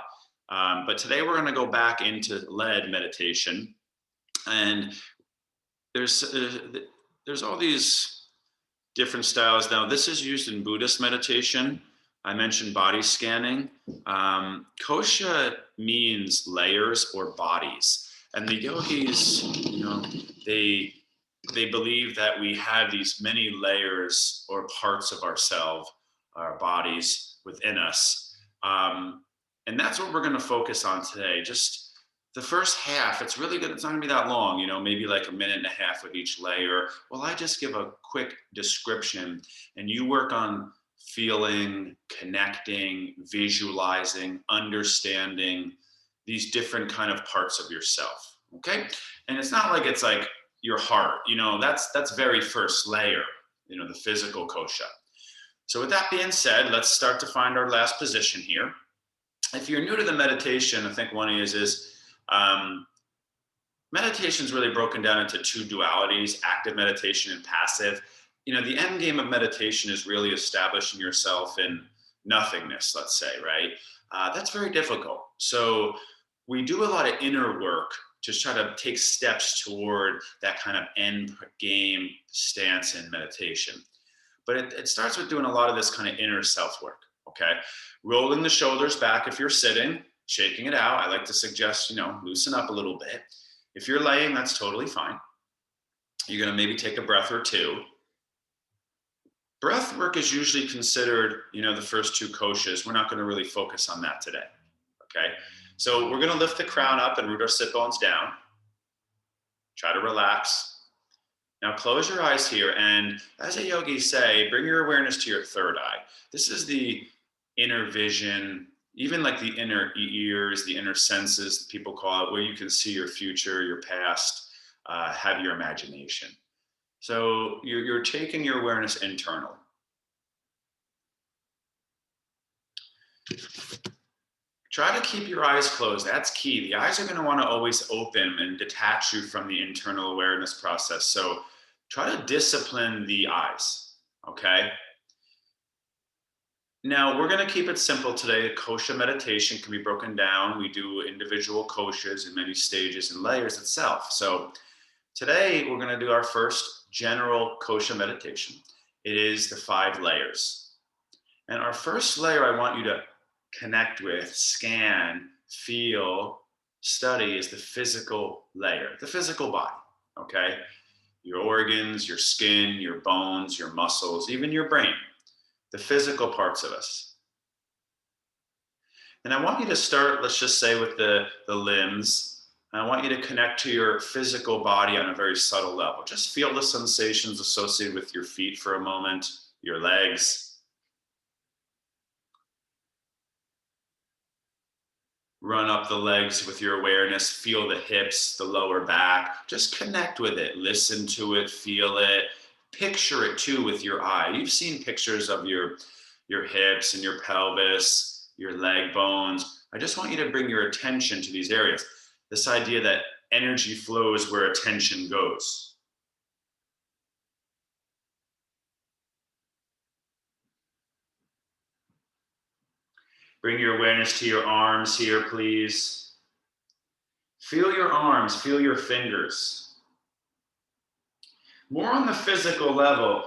But today we're going to go back into lead meditation. And there's all these different styles. Now, this is used in Buddhist meditation. I mentioned body scanning. Kosha means layers or bodies. And the yogis, you know, they believe that we have these many layers or parts of ourselves, our bodies within us. And that's what we're going to focus on today. Just the first half, it's really good. It's not gonna be that long, you know, maybe like 1.5 minutes with each layer. Well, I just give a quick description and you work on feeling, connecting, visualizing, understanding these different kind of parts of yourself, okay? And it's not like it's like your heart, you know, that's very first layer, you know, the physical kosha. So with that being said, let's start to find our last position here. If you're new to the meditation, I think one is meditation is really broken down into two dualities, active meditation and passive. You know, the end game of meditation is really establishing yourself in nothingness, let's say, right? That's very difficult. So we do a lot of inner work to try to take steps toward that kind of end game stance in meditation. But it starts with doing a lot of this kind of inner self work. Okay. Rolling the shoulders back if you're sitting, shaking it out. I like to suggest, loosen up a little bit. If you're laying, that's totally fine. You're going to maybe take a breath or two. Breath work is usually considered, the first two koshas. We're not going to really focus on that today. Okay. So we're going to lift the crown up and root our sit bones down. Try to relax. Now close your eyes here, and as a yogi say, bring your awareness to your third eye. This is the inner vision, even like the inner ears, the inner senses, people call it, where you can see your future, your past, have your imagination. So you're taking your awareness internal. Try to keep your eyes closed. That's key. The eyes are going to want to always open and detach you from the internal awareness process. So try to discipline the eyes, okay? Now, we're going to keep it simple today. Kosha meditation can be broken down. We do individual koshas in many stages and layers itself. So today, we're going to do our first general kosha meditation. It is the 5 layers. And our first layer I want you to connect with, scan, feel, study is the physical layer, the physical body, okay? Your organs, your skin, your bones, your muscles, even your brain, the physical parts of us. And I want you to start, let's just say, with the limbs. I want you to connect to your physical body on a very subtle level. Just feel the sensations associated with your feet for a moment, your legs. Run up the legs with your awareness, feel the hips, the lower back. Just connect with it, listen to it, feel it. Picture it too with your eye. You've seen pictures of your hips and your pelvis, your leg bones. I just want you to bring your attention to these areas. This idea that energy flows where attention goes. Bring your awareness to your arms here, please. Feel your arms, feel your fingers. More on the physical level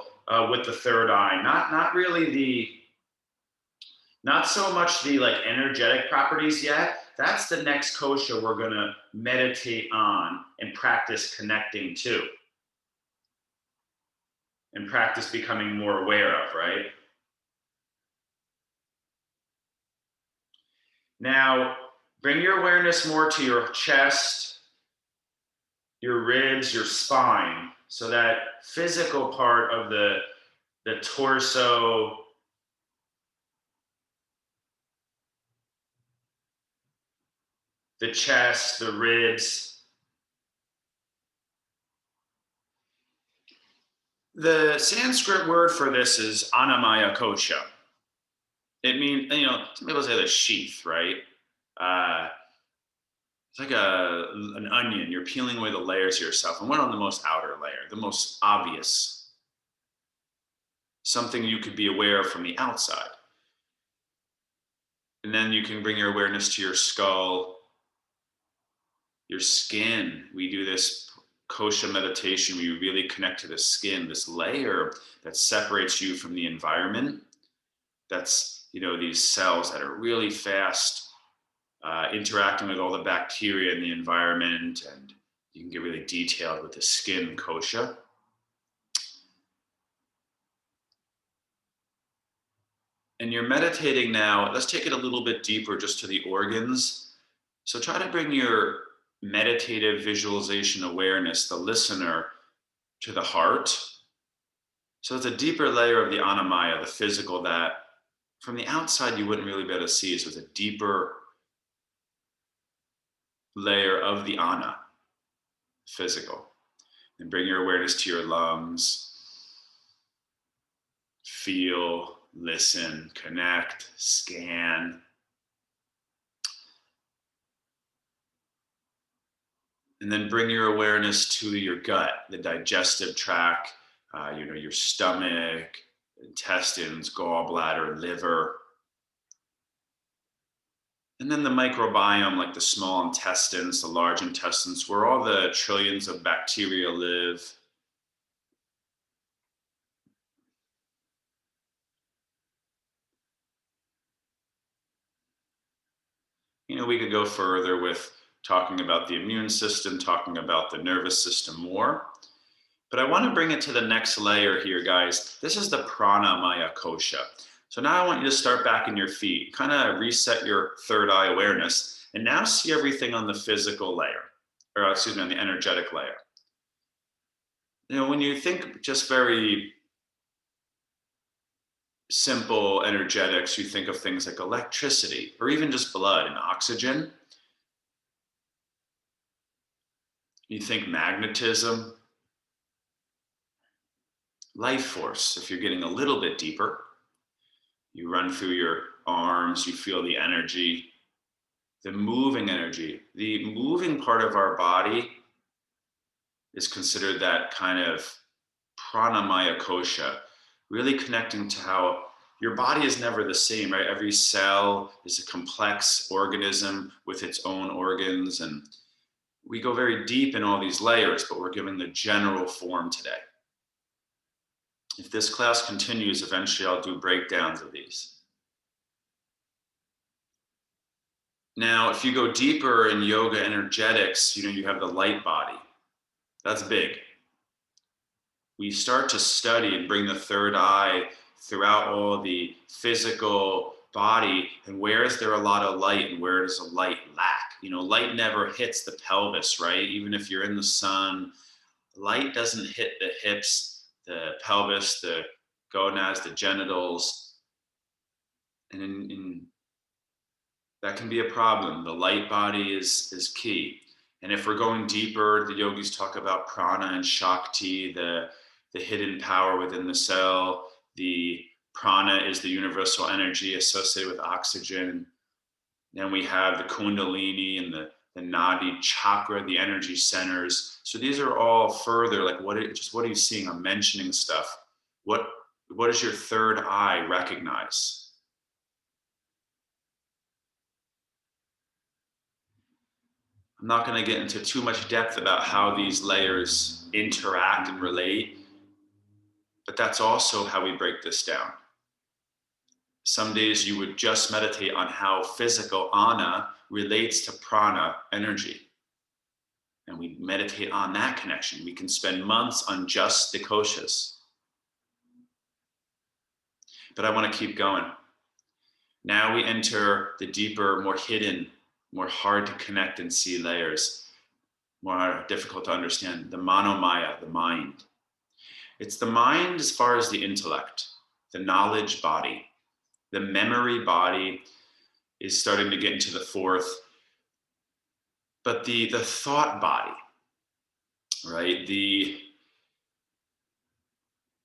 with the third eye, not so much the energetic properties yet. That's the next kosha we're going to meditate on and practice connecting to. And practice becoming more aware of, right? Now, bring your awareness more to your chest, your ribs, your spine. So that physical part of the torso, the chest, the ribs. The Sanskrit word for this is Annamaya Kosha. It means, some people say the sheath, right? It's like an onion. You're peeling away the layers of yourself. And one on the most outer layer, the most obvious, something you could be aware of from the outside. And then you can bring your awareness to your skull, your skin. We do this kosha meditation where you really connect to the skin, this layer that separates you from the environment. That's, these cells that are really fast interacting with all the bacteria in the environment, and you can get really detailed with the skin kosha. And you're meditating now. Let's take it a little bit deeper just to the organs. So try to bring your meditative visualization awareness, the listener, to the heart. So it's a deeper layer of the Annamaya, the physical, that from the outside you wouldn't really be able to see. So it's a deeper layer of the Anna, physical. And bring your awareness to your lungs. Feel, listen, connect, scan. And then bring your awareness to your gut, the digestive tract, your stomach, intestines, gallbladder, liver. And then the microbiome, like the small intestines, the large intestines, where all the trillions of bacteria live. We could go further with talking about the immune system, talking about the nervous system more. But I want to bring it to the next layer here, guys. This is the pranamaya kosha. So now I want you to start back in your feet, kind of reset your third eye awareness, and now see everything on the physical layer, or excuse me, on the energetic layer. When you think just very simple energetics, you think of things like electricity, or even just blood and oxygen. You think magnetism, life force. If you're getting a little bit deeper, you run through your arms, you feel the energy, the moving energy. The moving part of our body is considered that kind of pranamaya kosha, really connecting to how your body is never the same, right? Every cell is a complex organism with its own organs, and we go very deep in all these layers, but we're giving the general form today. If this class continues, eventually I'll do breakdowns of these. Now, if you go deeper in yoga energetics, you have the light body. That's big. We start to study and bring the third eye throughout all the physical body, and where is there a lot of light and where does a light lack? Light never hits the pelvis, right? Even if you're in the sun, light doesn't hit the hips, the pelvis, the gonads, the genitals, and that can be a problem. The light body is key. And if we're going deeper, the yogis talk about prana and shakti, the hidden power within the cell. The prana is the universal energy associated with oxygen. Then we have the kundalini and the nadi chakra, the energy centers. So these are all further like what are you seeing? I'm mentioning stuff. What does your third eye recognize? I'm not going to get into too much depth about how these layers interact and relate, but that's also how we break this down. Some days you would just meditate on how physical ana relates to prana energy. And we meditate on that connection. We can spend months on just the koshas. But I want to keep going. Now we enter the deeper, more hidden, more hard to connect and see layers, more difficult to understand, the manomaya, the mind. It's the mind as far as the intellect, the knowledge body. The memory body is starting to get into the fourth, but the thought body, right?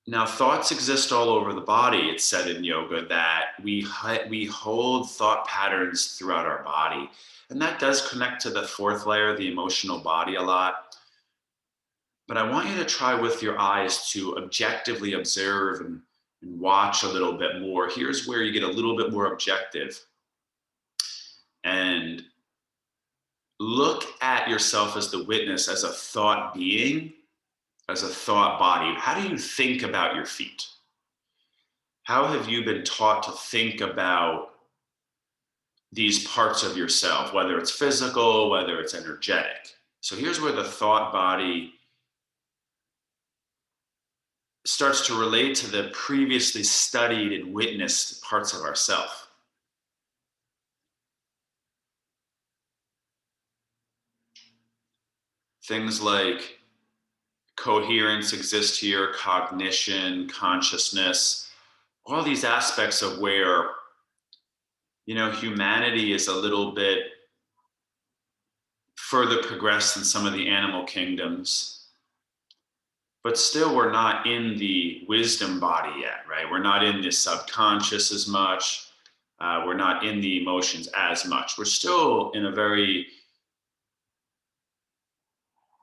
Now thoughts exist all over the body. It's said in yoga that we hold thought patterns throughout our body, and that does connect to the fourth layer, the emotional body, a lot. But I want you to try with your eyes to objectively observe and watch a little bit more. Here's where you get a little bit more objective and look at yourself as the witness, as a thought being, as a thought body. How do you think about your feet? How have you been taught to think about these parts of yourself, whether it's physical, whether it's energetic? So here's where the thought body starts to relate to the previously studied and witnessed parts of ourself. Things like coherence exist here, cognition, consciousness, all these aspects of where, humanity is a little bit further progressed than some of the animal kingdoms. But still, we're not in the wisdom body yet, right? We're not in the subconscious as much. We're not in the emotions as much. We're still in a very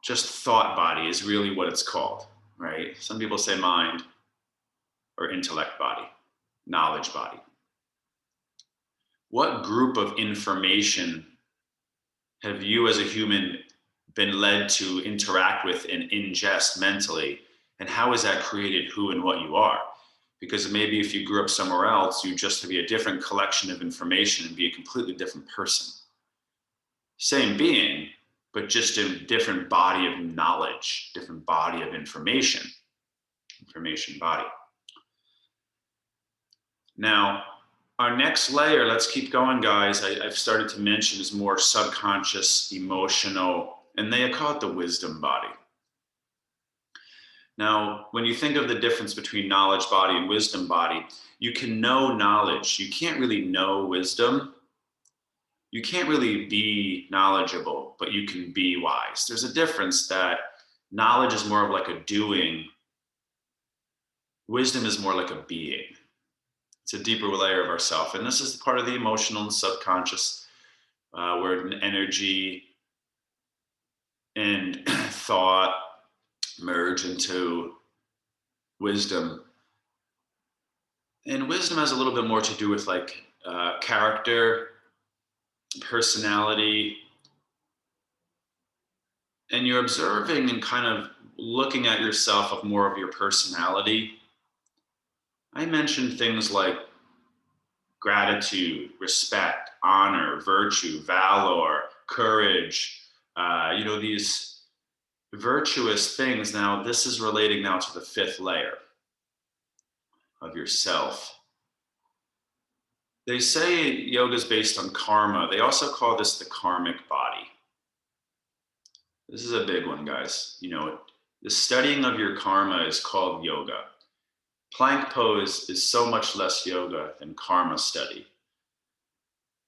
just thought body is really what it's called, right? Some people say mind or intellect body, knowledge body. what group of information have you as a human been led to interact with and ingest mentally? And how has that created who and what you are? Because maybe if you grew up somewhere else, you just be a different collection of information and be a completely different person. Same being, but just a different body of knowledge, different body of information body. Now, our next layer, let's keep going, guys. I've started to mention is more subconscious, emotional, and they call it the wisdom body. Now, when you think of the difference between knowledge body and wisdom body, you can know knowledge. You can't really know wisdom. You can't really be knowledgeable, but you can be wise. There's a difference that knowledge is more of like a doing. Wisdom is more like a being. It's a deeper layer of ourself. And this is part of the emotional and subconscious, where energy and thought merge into wisdom. And wisdom has a little bit more to do with like character, personality, and you're observing and kind of looking at yourself of more of your personality. I mentioned things like gratitude, respect, honor, virtue, valor, courage, these virtuous things. Now, this is relating now to the fifth layer of yourself. They say yoga is based on karma. They also call this the karmic body. This is a big one, guys. The studying of your karma is called yoga. Plank pose is so much less yoga than karma study.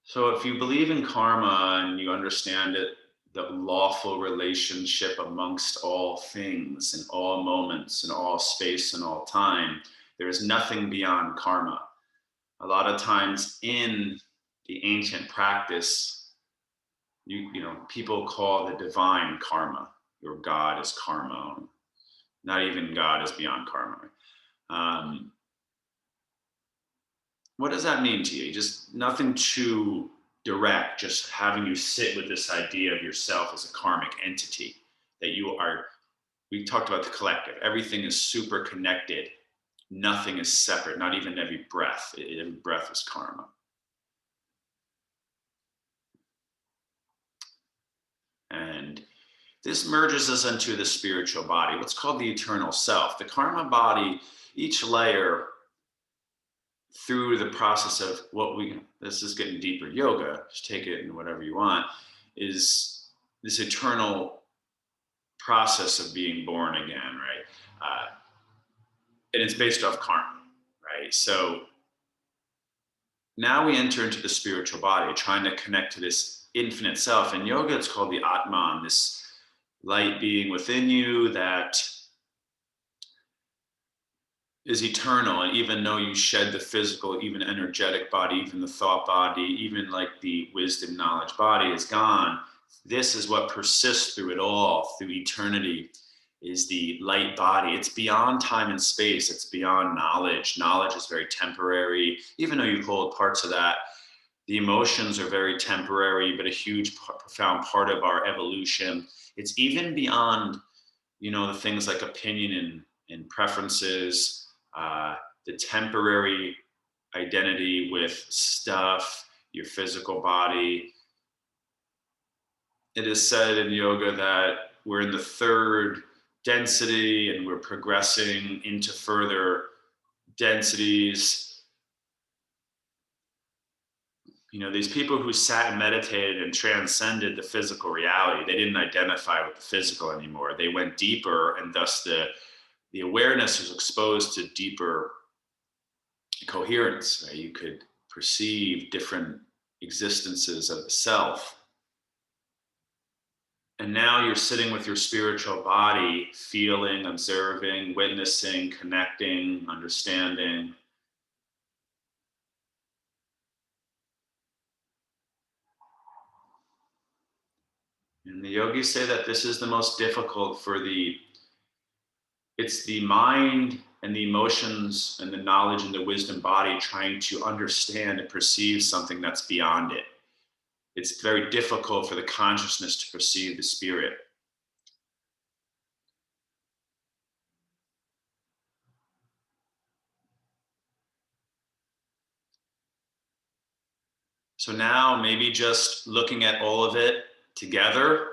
So if you believe in karma and you understand it, the lawful relationship amongst all things in all moments in all space and all time, there is nothing beyond karma. A lot of times in the ancient practice, people call the divine karma. Your God is karma. Not even God is beyond karma. What does that mean to you? Just nothing too direct, just having you sit with this idea of yourself as a karmic entity, that you are, we talked about the collective. Everything is super connected. Nothing is separate, not even every breath. Every breath is karma. And this merges us into the spiritual body, what's called the eternal self. The karma body, each layer, through the process of this is getting deeper yoga, just take it and whatever you want, is this eternal process of being born again, right? And it's based off karma, right? So now we enter into the spiritual body, trying to connect to this infinite self. In yoga, it's called the Atman, this light being within you that is eternal. And even though you shed the physical, even energetic body, even the thought body, even like the wisdom knowledge body is gone, this is what persists through it all, through eternity, is the light body. It's beyond time and space. It's beyond knowledge. Knowledge is very temporary. Even though you hold parts of that, the emotions are very temporary, but a huge, profound part of our evolution. It's even beyond, the things like opinion and preferences, the temporary identity with stuff, your physical body. It is said in yoga that we're in the third density and we're progressing into further densities. These people who sat and meditated and transcended the physical reality, they didn't identify with the physical anymore. They went deeper, and thus the awareness was exposed to deeper coherence, right? You could perceive different existences of the self. And now you're sitting with your spiritual body, feeling, observing, witnessing, connecting, understanding. And the yogis say that this is the most difficult it's the mind and the emotions and the knowledge and the wisdom body trying to understand and perceive something that's beyond it. It's very difficult for the consciousness to perceive the spirit. So now maybe just looking at all of it together,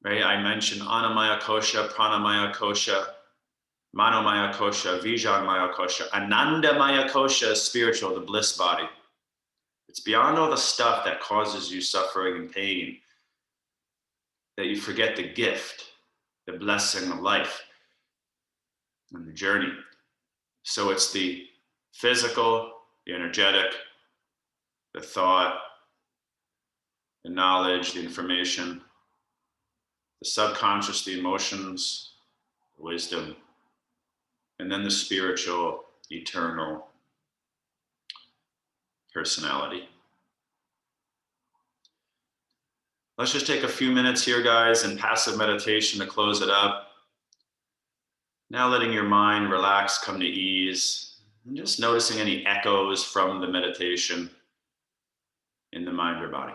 right? I mentioned Annamaya Kosha, Pranamaya Kosha, Manomaya Kosha, Vijnanmaya Kosha, Anandamaya Kosha is spiritual, the bliss body. It's beyond all the stuff that causes you suffering and pain, that you forget the gift, the blessing of life and the journey. So it's the physical, the energetic, the thought, the knowledge, the information, the subconscious, the emotions, the wisdom, and then the spiritual, eternal personality. Let's just take a few minutes here, guys, in passive meditation to close it up. Now letting your mind relax, come to ease, and just noticing any echoes from the meditation in the mind or body.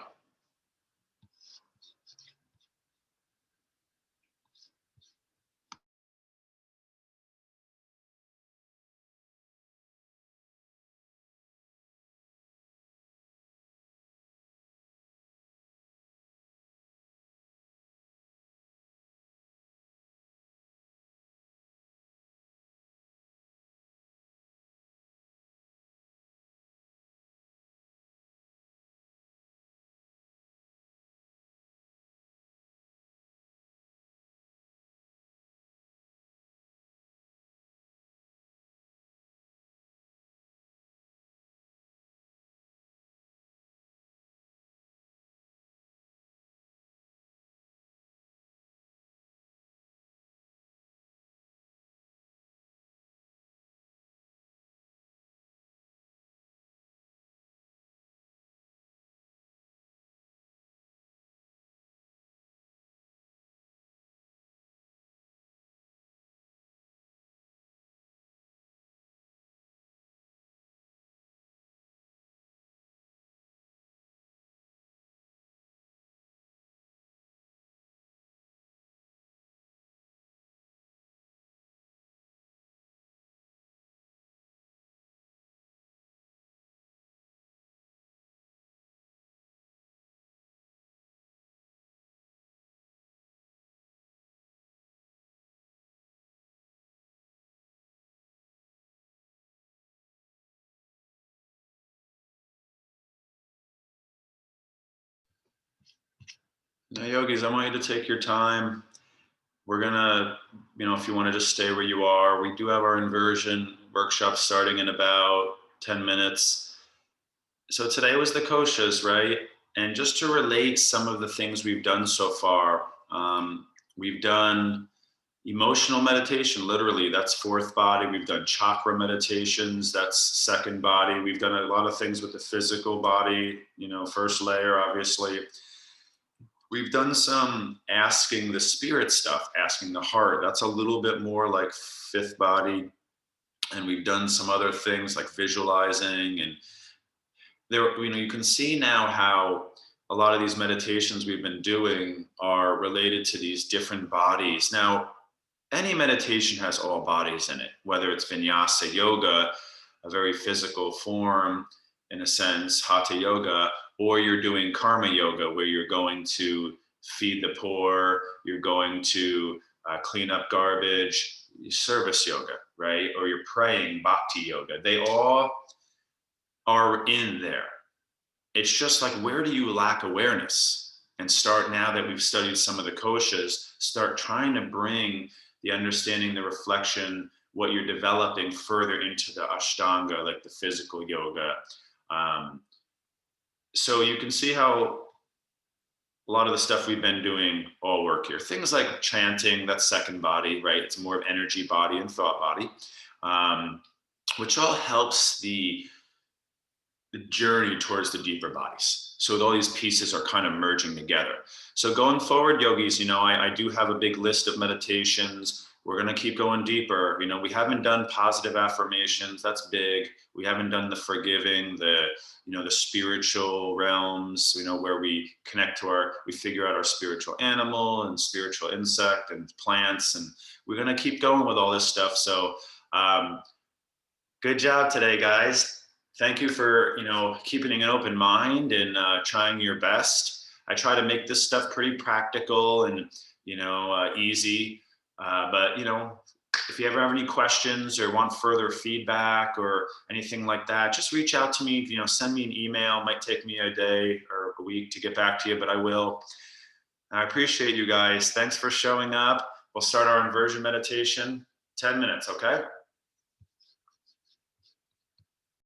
Now, yogis, I want you to take your time. We're gonna, if you want to just stay where you are, we do have our inversion workshop starting in about 10 minutes. So today was the koshas, right? And just to relate some of the things we've done so far, we've done emotional meditation, literally, that's fourth body. We've done chakra meditations, that's second body. We've done a lot of things with the physical body, first layer, obviously. We've done some asking the spirit stuff, asking the heart. That's a little bit more like fifth body. And we've done some other things like visualizing. And there, you can see now how a lot of these meditations we've been doing are related to these different bodies. Now, any meditation has all bodies in it, whether it's vinyasa yoga, a very physical form, in a sense, hatha yoga, or you're doing karma yoga, where you're going to feed the poor, you're going to clean up garbage, service yoga, right? Or you're praying, bhakti yoga. They all are in there. It's just like, where do you lack awareness? And start, now that we've studied some of the koshas, start trying to bring the understanding, the reflection, what you're developing further into the ashtanga, like the physical yoga. So you can see how a lot of the stuff we've been doing all work here. Things like chanting, that's second body, right? It's more of energy body and thought body, which all helps the journey towards the deeper bodies. So all these pieces are kind of merging together. So going forward, yogis, I do have a big list of meditations. we're going to keep going deeper. You know, we haven't done positive affirmations. That's big. We haven't done the forgiving, the, you know, the spiritual realms, you know, where we connect to we figure out our spiritual animal and spiritual insect and plants. And we're going to keep going with all this stuff. So good job today, guys. Thank you for, you know, keeping an open mind and trying your best. I try to make this stuff pretty practical and, you know, easy. But, you know, if you ever have any questions or want further feedback or anything like that, just reach out to me. You know, send me an email. It might take me a day or a week to get back to you, but I will. I appreciate you guys. Thanks for showing up. We'll start our inversion meditation. 10 minutes, okay?